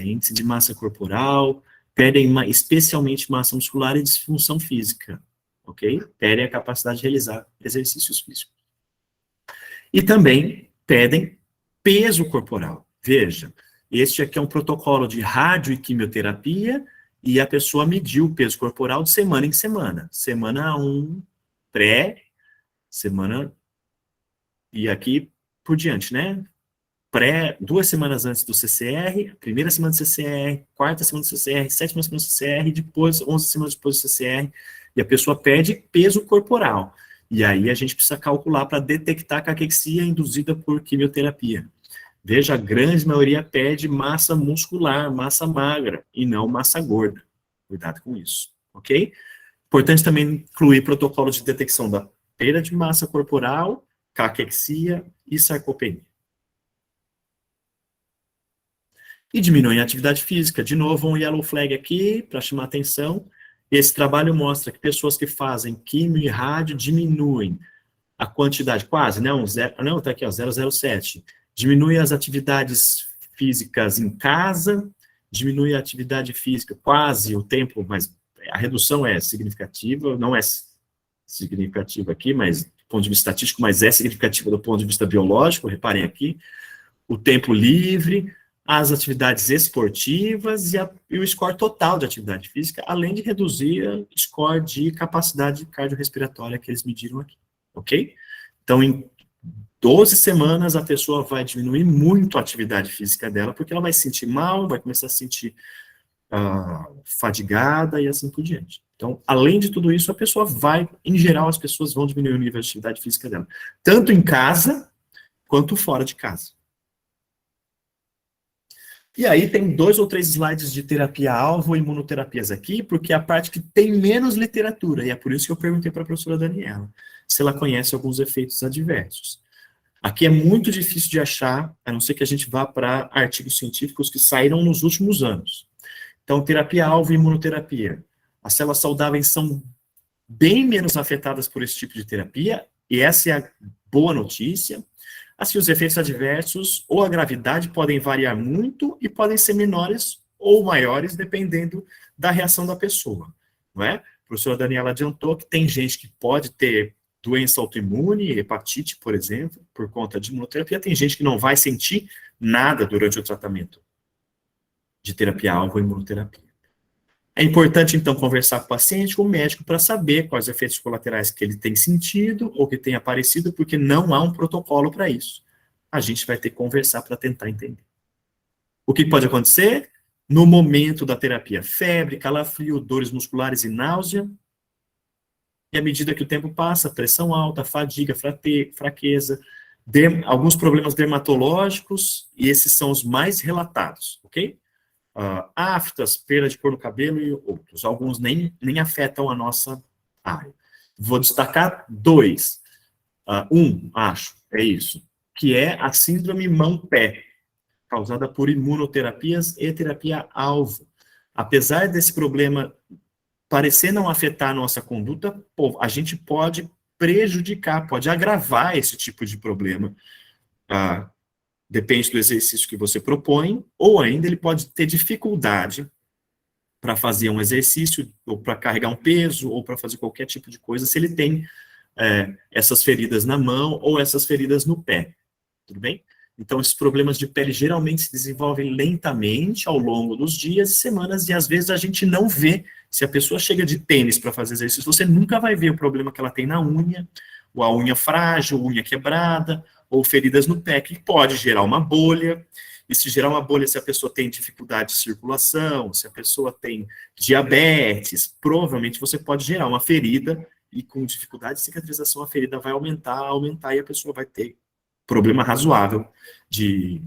índice de massa corporal, perdem especialmente massa muscular e disfunção física, ok? Perdem a capacidade de realizar exercícios físicos. E também perdem peso corporal. Veja, este aqui é um protocolo de rádio e quimioterapia, e a pessoa mediu o peso corporal de semana em semana. Semana 1, semana... E aqui por diante, né? 2 semanas antes do CCR, primeira semana do CCR, quarta semana do CCR, 7ª semana do CCR, depois, 11 semanas depois do CCR, e a pessoa pede peso corporal. E aí a gente precisa calcular para detectar caquexia induzida por quimioterapia. Veja, a grande maioria pede massa muscular, massa magra, e não massa gorda. Cuidado com isso, ok? Importante também incluir protocolo de detecção da perda de massa corporal, caquexia e sarcopenia. E diminui a atividade física. De novo, um yellow flag aqui, para chamar atenção. Esse trabalho mostra que pessoas que fazem quimio e rádio diminuem a quantidade, quase, né? Não, tá aqui, ó, 0,07. Diminui as atividades físicas em casa, diminui a atividade física quase o tempo, mas a redução é significativa, não é significativa aqui, mas do ponto de vista estatístico, mas é significativa do ponto de vista biológico, reparem aqui. O tempo livre, as atividades esportivas e o score total de atividade física, além de reduzir o score de capacidade cardiorrespiratória que eles mediram aqui, ok? Então, em 12 semanas, a pessoa vai diminuir muito a atividade física dela, porque ela vai se sentir mal, vai começar a se sentir fadigada e assim por diante. Então, além de tudo isso, a pessoa vai, em geral, as pessoas vão diminuir o nível de atividade física dela, tanto em casa, quanto fora de casa. E aí tem 2 ou 3 slides de terapia-alvo e imunoterapias aqui, porque é a parte que tem menos literatura, e é por isso que eu perguntei para a professora Daniela, se ela conhece alguns efeitos adversos. Aqui é muito difícil de achar, a não ser que a gente vá para artigos científicos que saíram nos últimos anos. Então, terapia-alvo e imunoterapia. As células saudáveis são bem menos afetadas por esse tipo de terapia, e essa é a boa notícia. Assim, os efeitos adversos ou a gravidade podem variar muito e podem ser menores ou maiores, dependendo da reação da pessoa, não é? A professora Daniela adiantou que tem gente que pode ter doença autoimune, hepatite, por exemplo, por conta de imunoterapia, tem gente que não vai sentir nada durante o tratamento de terapia-alvo ou imunoterapia. É importante, então, conversar com o paciente, com o médico, para saber quais efeitos colaterais que ele tem sentido ou que tem aparecido, porque não há um protocolo para isso. A gente vai ter que conversar para tentar entender. O que pode acontecer? No momento da terapia, febre, calafrio, dores musculares e náusea. E à medida que o tempo passa, pressão alta, fadiga, fraqueza, alguns problemas dermatológicos, e esses são os mais relatados, ok? Aftas, perda de cor no cabelo e outros. Alguns nem afetam a nossa área. Vou destacar 2. Acho, é isso, que é a síndrome mão-pé, causada por imunoterapias e terapia-alvo. Apesar desse problema parecer não afetar a nossa conduta, a gente pode prejudicar, pode agravar esse tipo de problema. Depende do exercício que você propõe, ou ainda ele pode ter dificuldade para fazer um exercício, ou para carregar um peso, ou para fazer qualquer tipo de coisa, se ele tem essas feridas na mão, ou essas feridas no pé, tudo bem? Então, esses problemas de pele geralmente se desenvolvem lentamente ao longo dos dias e semanas, e às vezes a gente não vê. Se a pessoa chega de tênis para fazer exercício, você nunca vai ver o problema que ela tem na unha, ou a unha frágil, unha quebrada, ou feridas no pé, que pode gerar uma bolha. E se gerar uma bolha, se a pessoa tem dificuldade de circulação, se a pessoa tem diabetes, provavelmente você pode gerar uma ferida, e com dificuldade de cicatrização, a ferida vai aumentar, e a pessoa vai ter problema razoável de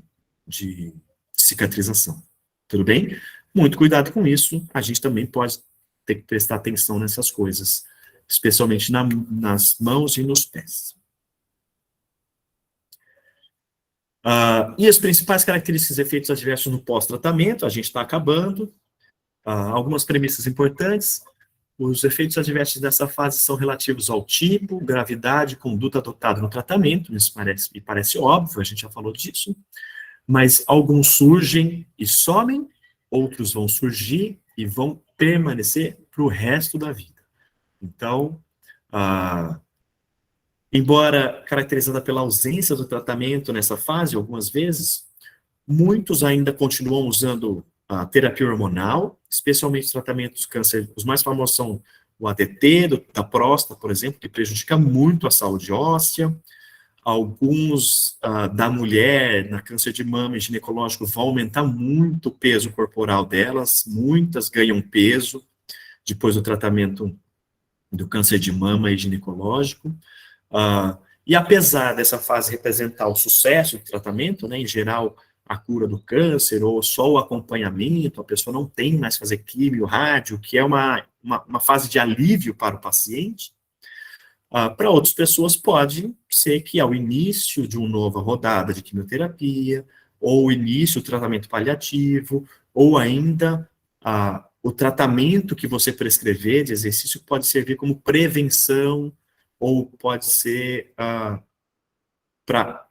cicatrização. Tudo bem? Muito cuidado com isso. A gente também pode ter que prestar atenção nessas coisas, especialmente nas mãos e nos pés. E as principais características e efeitos adversos no pós-tratamento, a gente está acabando. Algumas premissas importantes. Os efeitos adversos dessa fase são relativos ao tipo, gravidade, conduta adotada no tratamento, isso me parece óbvio, a gente já falou disso, mas alguns surgem e somem, outros vão surgir e vão permanecer para o resto da vida. Então, embora caracterizada pela ausência do tratamento nessa fase, algumas vezes, muitos ainda continuam usando a terapia hormonal, especialmente tratamentos de câncer. Os mais famosos são o ADT, da próstata, por exemplo, que prejudica muito a saúde óssea, Alguns da mulher, na câncer de mama e ginecológico, vão aumentar muito o peso corporal delas, muitas ganham peso depois do tratamento do câncer de mama e ginecológico. E apesar dessa fase representar o sucesso do tratamento, né, em geral, a cura do câncer, ou só o acompanhamento, a pessoa não tem mais que fazer químio, rádio, que é uma fase de alívio para o paciente, para outras pessoas pode ser que ao início de uma nova rodada de quimioterapia, ou o início do tratamento paliativo, ou ainda o tratamento que você prescrever de exercício pode servir como prevenção, ou pode ser para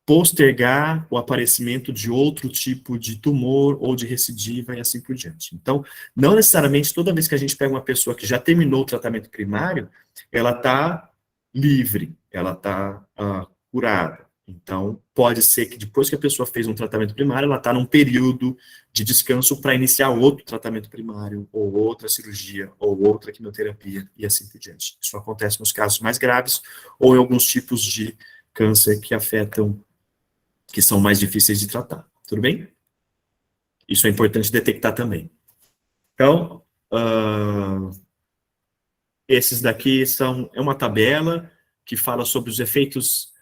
postergar o aparecimento de outro tipo de tumor ou de recidiva e assim por diante. Então, não necessariamente toda vez que a gente pega uma pessoa que já terminou o tratamento primário, ela está livre, ela está curada. Então, pode ser que depois que a pessoa fez um tratamento primário, ela está num período de descanso para iniciar outro tratamento primário, ou outra cirurgia, ou outra quimioterapia, e assim por diante. Isso acontece nos casos mais graves, ou em alguns tipos de câncer que são mais difíceis de tratar. Tudo bem? Isso é importante detectar também. Então, esses daqui é uma tabela que fala sobre os efeitos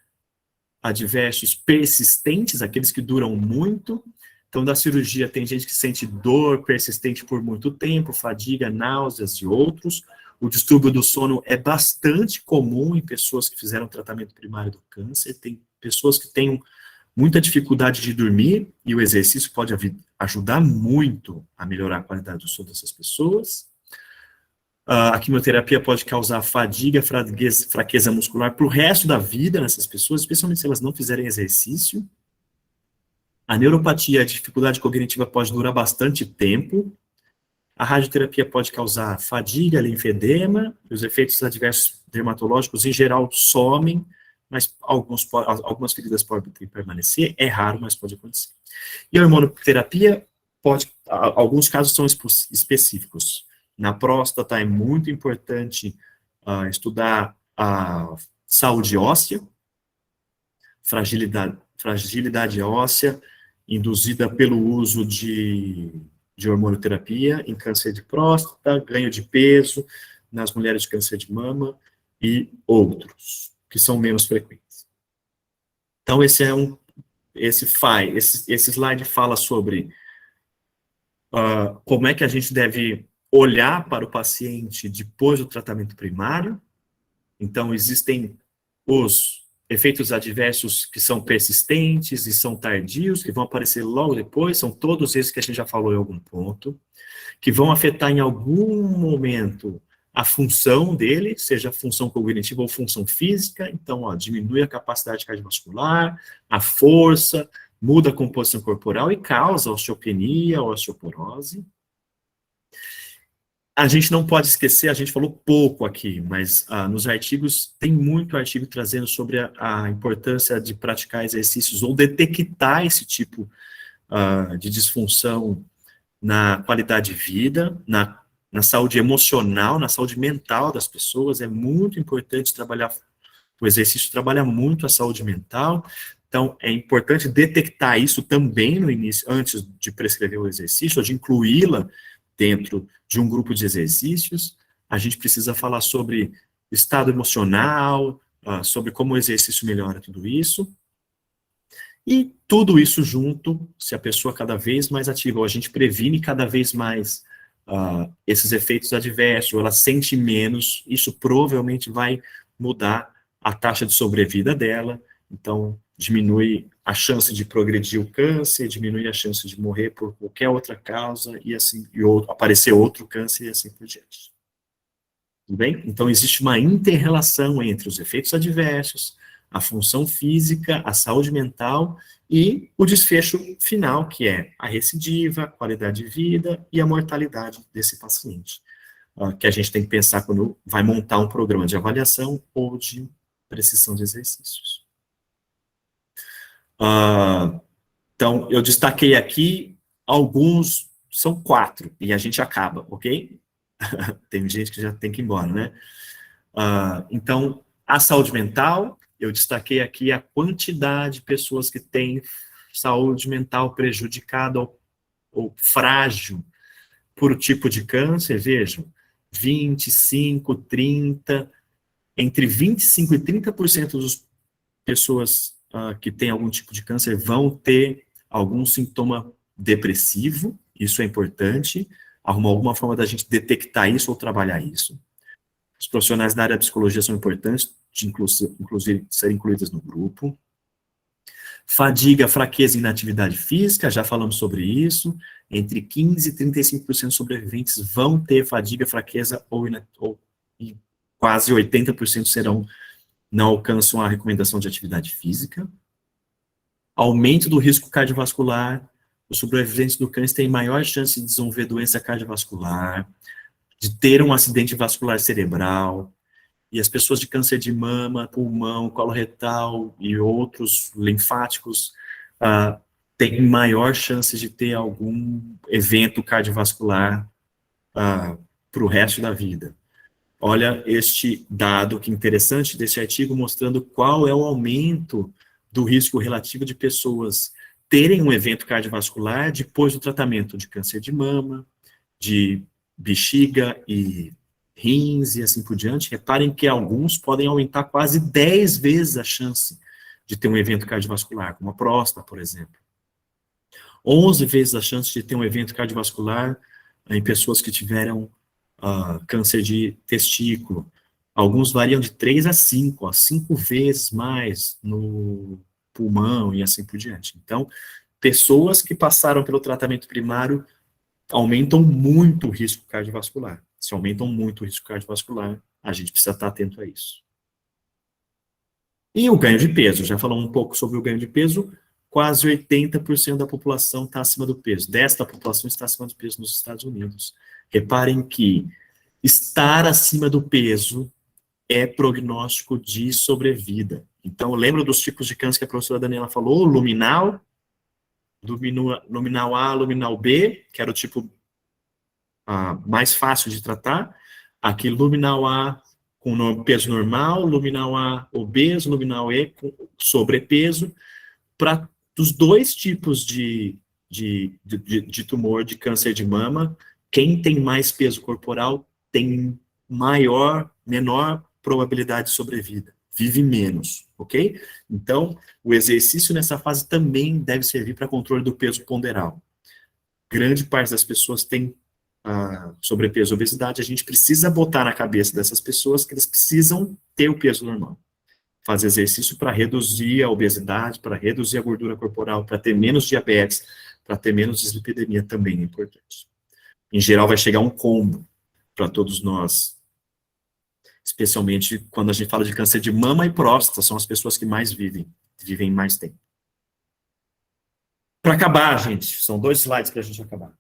adversos persistentes, aqueles que duram muito. Então, da cirurgia, tem gente que sente dor persistente por muito tempo, fadiga, náuseas e outros. O distúrbio do sono é bastante comum em pessoas que fizeram tratamento primário do câncer. Tem pessoas que têm muita dificuldade de dormir, e o exercício pode ajudar muito a melhorar a qualidade do sono dessas pessoas. A quimioterapia pode causar fadiga, fraqueza muscular para o resto da vida nessas pessoas, especialmente se elas não fizerem exercício. A neuropatia, a dificuldade cognitiva pode durar bastante tempo. A radioterapia pode causar fadiga, linfedema, e os efeitos adversos dermatológicos, em geral, somem, mas algumas feridas podem permanecer, é raro, mas pode acontecer. E a hormonoterapia alguns casos são específicos. Na próstata é muito importante estudar a saúde óssea, fragilidade óssea, induzida pelo uso de hormonoterapia em câncer de próstata, ganho de peso nas mulheres de câncer de mama e outros, que são menos frequentes. Então, esse slide fala sobre como é que a gente deve olhar para o paciente depois do tratamento primário. Então, existem os efeitos adversos que são persistentes e são tardios, que vão aparecer logo depois, são todos esses que a gente já falou em algum ponto, que vão afetar em algum momento a função dele, seja função cognitiva ou função física. Então, diminui a capacidade cardiovascular, a força, muda a composição corporal e causa osteopenia ou osteoporose. A gente não pode esquecer, a gente falou pouco aqui, mas nos artigos, tem muito artigo trazendo sobre a importância de praticar exercícios ou detectar esse tipo de disfunção na qualidade de vida, na saúde emocional, na saúde mental das pessoas. É muito importante trabalhar, o exercício trabalha muito a saúde mental, então é importante detectar isso também no início, antes de prescrever o exercício, ou de incluí-la dentro de um grupo de exercícios. A gente precisa falar sobre estado emocional, sobre como o exercício melhora tudo isso. E tudo isso junto, se a pessoa cada vez mais ativa, ou a gente previne cada vez mais esses efeitos adversos, ou ela sente menos, isso provavelmente vai mudar a taxa de sobrevida dela. Então, diminui a chance de progredir o câncer, diminui a chance de morrer por qualquer outra causa, e assim, aparecer outro câncer, e assim por diante. Tudo bem? Então, existe uma inter-relação entre os efeitos adversos, a função física, a saúde mental e o desfecho final, que é a recidiva, a qualidade de vida e a mortalidade desse paciente, que a gente tem que pensar quando vai montar um programa de avaliação ou de prescrição de exercícios. Então, eu destaquei aqui alguns, são 4, e a gente acaba, ok? Tem gente que já tem que ir embora, né? Então, a saúde mental, eu destaquei aqui a quantidade de pessoas que têm saúde mental prejudicada ou frágil por o tipo de câncer, vejam, 25, 30, entre 25 e 30% das pessoas que têm algum tipo de câncer vão ter algum sintoma depressivo, isso é importante, arrumar alguma forma da gente detectar isso ou trabalhar isso. Os profissionais da área da psicologia são importantes, de inclusive serem incluídos no grupo. Fadiga, fraqueza e inatividade física, já falamos sobre isso. Entre 15% e 35% dos sobreviventes vão ter fadiga, fraqueza e quase 80% não alcançam a recomendação de atividade física. Aumento do risco cardiovascular. Os sobreviventes do câncer têm maior chance de desenvolver doença cardiovascular, de ter um acidente vascular cerebral, e as pessoas de câncer de mama, pulmão, colo retal e outros linfáticos têm maior chance de ter algum evento cardiovascular para o resto da vida. Olha este dado que interessante desse artigo mostrando qual é o aumento do risco relativo de pessoas terem um evento cardiovascular depois do tratamento de câncer de mama, de bexiga e rins e assim por diante. Reparem que alguns podem aumentar quase 10 vezes a chance de ter um evento cardiovascular, como a próstata, por exemplo. 11 vezes a chance de ter um evento cardiovascular em pessoas que tiveram câncer de testículo. Alguns variam de 3 a 5, 5 vezes mais no pulmão e assim por diante. Então, pessoas que passaram pelo tratamento primário aumentam muito o risco cardiovascular. Se aumentam muito o risco cardiovascular, a gente precisa estar atento a isso. E o ganho de peso, já falamos um pouco sobre o ganho de peso, quase 80% da população está acima do peso. Desta população está acima do peso nos Estados Unidos. Reparem que estar acima do peso é prognóstico de sobrevida. Então, lembra dos tipos de câncer que a professora Daniela falou? Luminal A, luminal B, que era o tipo mais fácil de tratar. Aqui, luminal A com peso normal, luminal A obeso, luminal E com sobrepeso. Para os dois tipos de tumor de câncer de mama, quem tem mais peso corporal tem menor probabilidade de sobrevida, vive menos, ok? Então, o exercício nessa fase também deve servir para controle do peso ponderal. Grande parte das pessoas tem sobrepeso e obesidade, a gente precisa botar na cabeça dessas pessoas que eles precisam ter o peso normal. Fazer exercício para reduzir a obesidade, para reduzir a gordura corporal, para ter menos diabetes, para ter menos dislipidemia também é importante. Em geral, vai chegar um combo para todos nós, especialmente quando a gente fala de câncer de mama e próstata, são as pessoas que mais vivem mais tempo. Para acabar, gente, são 2 slides para a gente acabar.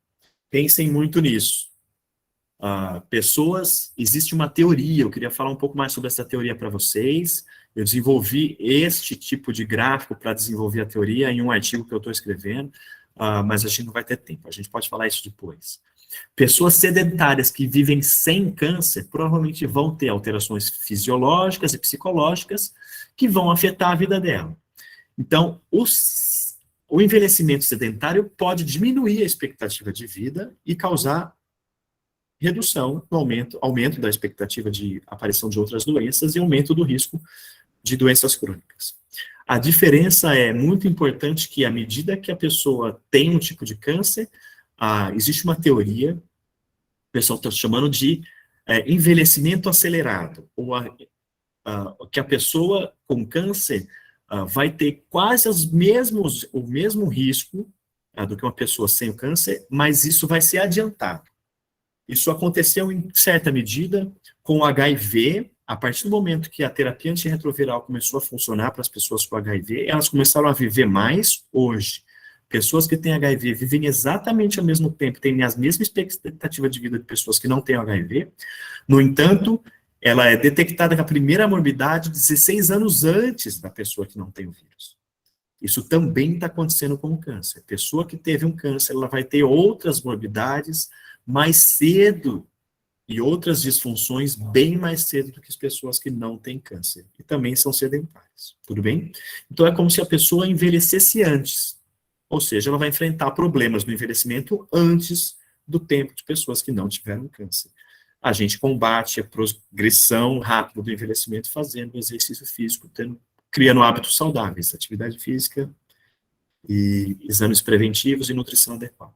Pensem muito nisso. Existe uma teoria, eu queria falar um pouco mais sobre essa teoria para vocês. Eu desenvolvi este tipo de gráfico para desenvolver a teoria em um artigo que eu estou escrevendo, mas a gente não vai ter tempo, a gente pode falar isso depois. Pessoas sedentárias que vivem sem câncer provavelmente vão ter alterações fisiológicas e psicológicas que vão afetar a vida dela. Então, o envelhecimento sedentário pode diminuir a expectativa de vida e causar redução no aumento da expectativa de aparição de outras doenças e aumento do risco de doenças crônicas. A diferença é muito importante que, à medida que a pessoa tem um tipo de câncer, existe uma teoria, o pessoal está chamando de envelhecimento acelerado, ou que a pessoa com câncer vai ter quase o mesmo risco do que uma pessoa sem o câncer, mas isso vai ser adiantado. Isso aconteceu em certa medida com o HIV. A partir do momento que a terapia antirretroviral começou a funcionar para as pessoas com HIV, elas começaram a viver mais hoje. Pessoas que têm HIV vivem exatamente ao mesmo tempo, têm as mesmas expectativas de vida de pessoas que não têm HIV. No entanto, ela é detectada com a primeira morbidade 16 anos antes da pessoa que não tem o vírus. Isso também está acontecendo com o câncer. A pessoa que teve um câncer, ela vai ter outras morbidades mais cedo e outras disfunções bem mais cedo do que as pessoas que não têm câncer, e também são sedentárias, tudo bem? Então é como se a pessoa envelhecesse antes, ou seja, ela vai enfrentar problemas no envelhecimento antes do tempo de pessoas que não tiveram câncer. A gente combate a progressão rápida do envelhecimento fazendo exercício físico, criando hábitos saudáveis, atividade física, e exames preventivos e nutrição adequada.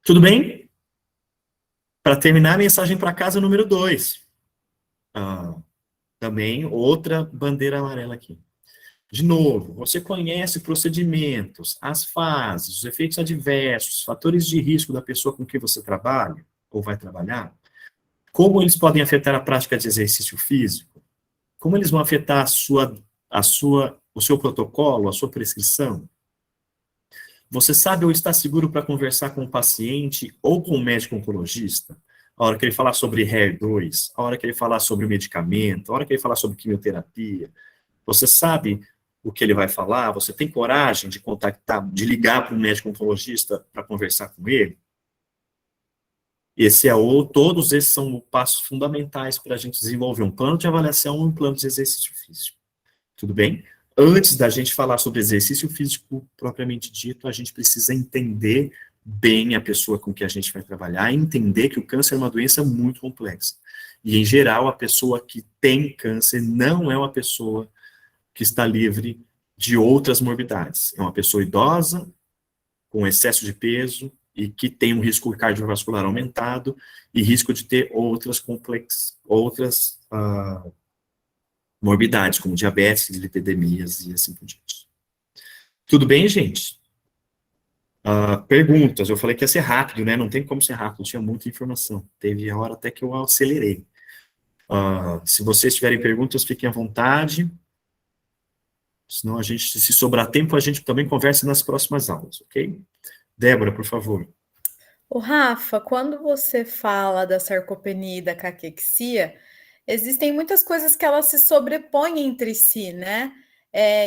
Tudo bem? Para terminar, a mensagem para casa número 2. Também outra bandeira amarela aqui. De novo, você conhece procedimentos, as fases, os efeitos adversos, fatores de risco da pessoa com quem você trabalha, ou vai trabalhar? Como eles podem afetar a prática de exercício físico? Como eles vão afetar o seu protocolo, a sua prescrição? Você sabe ou está seguro para conversar com o paciente ou com o médico oncologista? A hora que ele falar sobre HER2, a hora que ele falar sobre o medicamento, a hora que ele falar sobre quimioterapia, você sabe o que ele vai falar? Você tem coragem de contactar, de ligar para um médico oncologista para conversar com ele? Todos esses são passos fundamentais para a gente desenvolver um plano de avaliação e um plano de exercício físico. Tudo bem? Antes da gente falar sobre exercício físico propriamente dito, a gente precisa entender bem a pessoa com que a gente vai trabalhar e entender que o câncer é uma doença muito complexa. E, em geral, a pessoa que tem câncer não é uma pessoa que está livre de outras morbidades. É uma pessoa idosa, com excesso de peso, e que tem um risco cardiovascular aumentado, e risco de ter outras morbidades, como diabetes, lipidemias e assim por diante. Tudo bem, gente? Perguntas. Eu falei que ia ser rápido, né? Não tem como ser rápido, tinha muita informação. Teve a hora até que eu acelerei. Se vocês tiverem perguntas, fiquem à vontade. Senão, se sobrar tempo, a gente também conversa nas próximas aulas, ok? Débora, por favor. O Rafa, quando você fala da sarcopenia e da caquexia, existem muitas coisas que elas se sobrepõem entre si, né?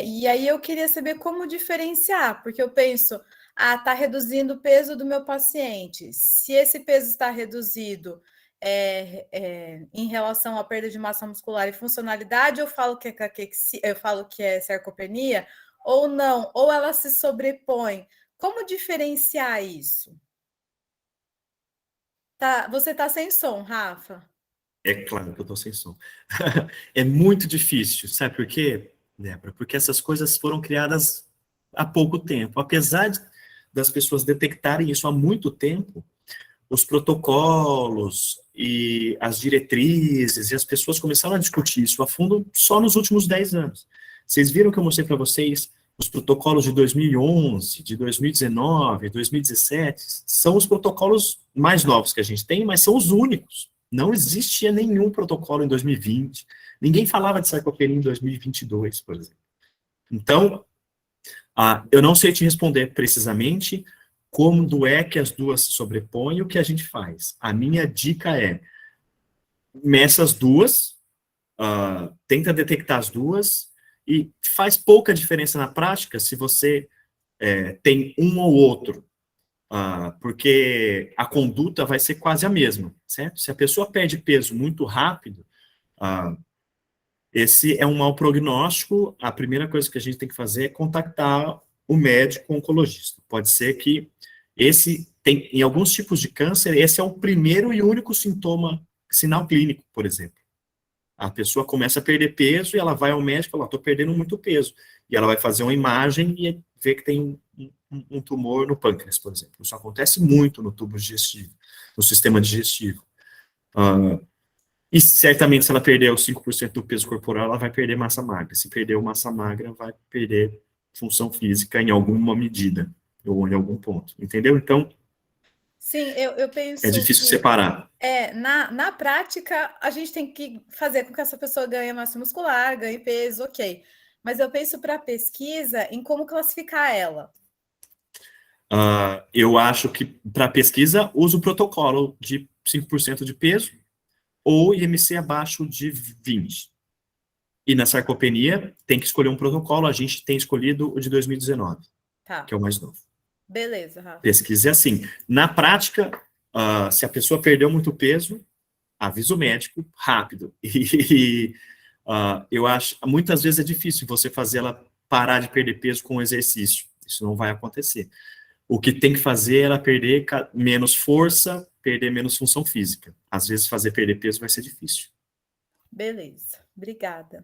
E aí eu queria saber como diferenciar, porque eu penso, tá reduzindo o peso do meu paciente. Se esse peso está reduzido em relação à perda de massa muscular e funcionalidade, eu falo que é caquexia, eu falo que é sarcopenia, ou não, ou ela se sobrepõe. Como diferenciar isso? Você está sem som, Rafa? É claro que eu estou sem som. É muito difícil, sabe por quê, Débora? Porque essas coisas foram criadas há pouco tempo. Apesar das pessoas detectarem isso há muito tempo, os protocolos e as diretrizes e as pessoas começaram a discutir isso a fundo só nos últimos 10 anos. Vocês viram que eu mostrei para vocês os protocolos de 2011, de 2019, 2017, são os protocolos mais novos que a gente tem, mas são os únicos. Não existia nenhum protocolo em 2020. Ninguém falava de sarcopenia em 2022, por exemplo. Então, eu não sei te responder precisamente como é que as duas se sobrepõem e o que a gente faz. A minha dica é, meça as duas, tenta detectar as duas, e faz pouca diferença na prática se você tem um ou outro, porque a conduta vai ser quase a mesma, certo? Se a pessoa perde peso muito rápido, esse é um mau prognóstico. A primeira coisa que a gente tem que fazer é contactar o médico oncologista. Pode ser que em alguns tipos de câncer, esse é o primeiro e único sinal clínico, por exemplo. A pessoa começa a perder peso e ela vai ao médico e fala, estou perdendo muito peso. E ela vai fazer uma imagem e vê que tem um tumor no pâncreas, por exemplo. Isso acontece muito no tubo digestivo, no sistema digestivo. E certamente, se ela perder os 5% do peso corporal, ela vai perder massa magra. Se perder massa magra, vai perder função física em alguma medida, ou em algum ponto. Entendeu? Então, sim, eu penso é difícil separar. Na prática, a gente tem que fazer com que essa pessoa ganhe massa muscular, ganhe peso, ok. Mas eu penso para a pesquisa em como classificar ela. Eu acho que, para a pesquisa, usa o protocolo de 5% de peso, ou IMC abaixo de 20. E na sarcopenia, tem que escolher um protocolo. A gente tem escolhido o de 2019, que é o mais novo. Beleza, Rafa. Pesquisa é assim. Na prática, se a pessoa perdeu muito peso, avisa o médico rápido. E eu acho, muitas vezes é difícil você fazer ela parar de perder peso com exercício. Isso não vai acontecer. O que tem que fazer é ela perder menos força, perder menos função física. Às vezes fazer perder peso vai ser difícil. Beleza, obrigada.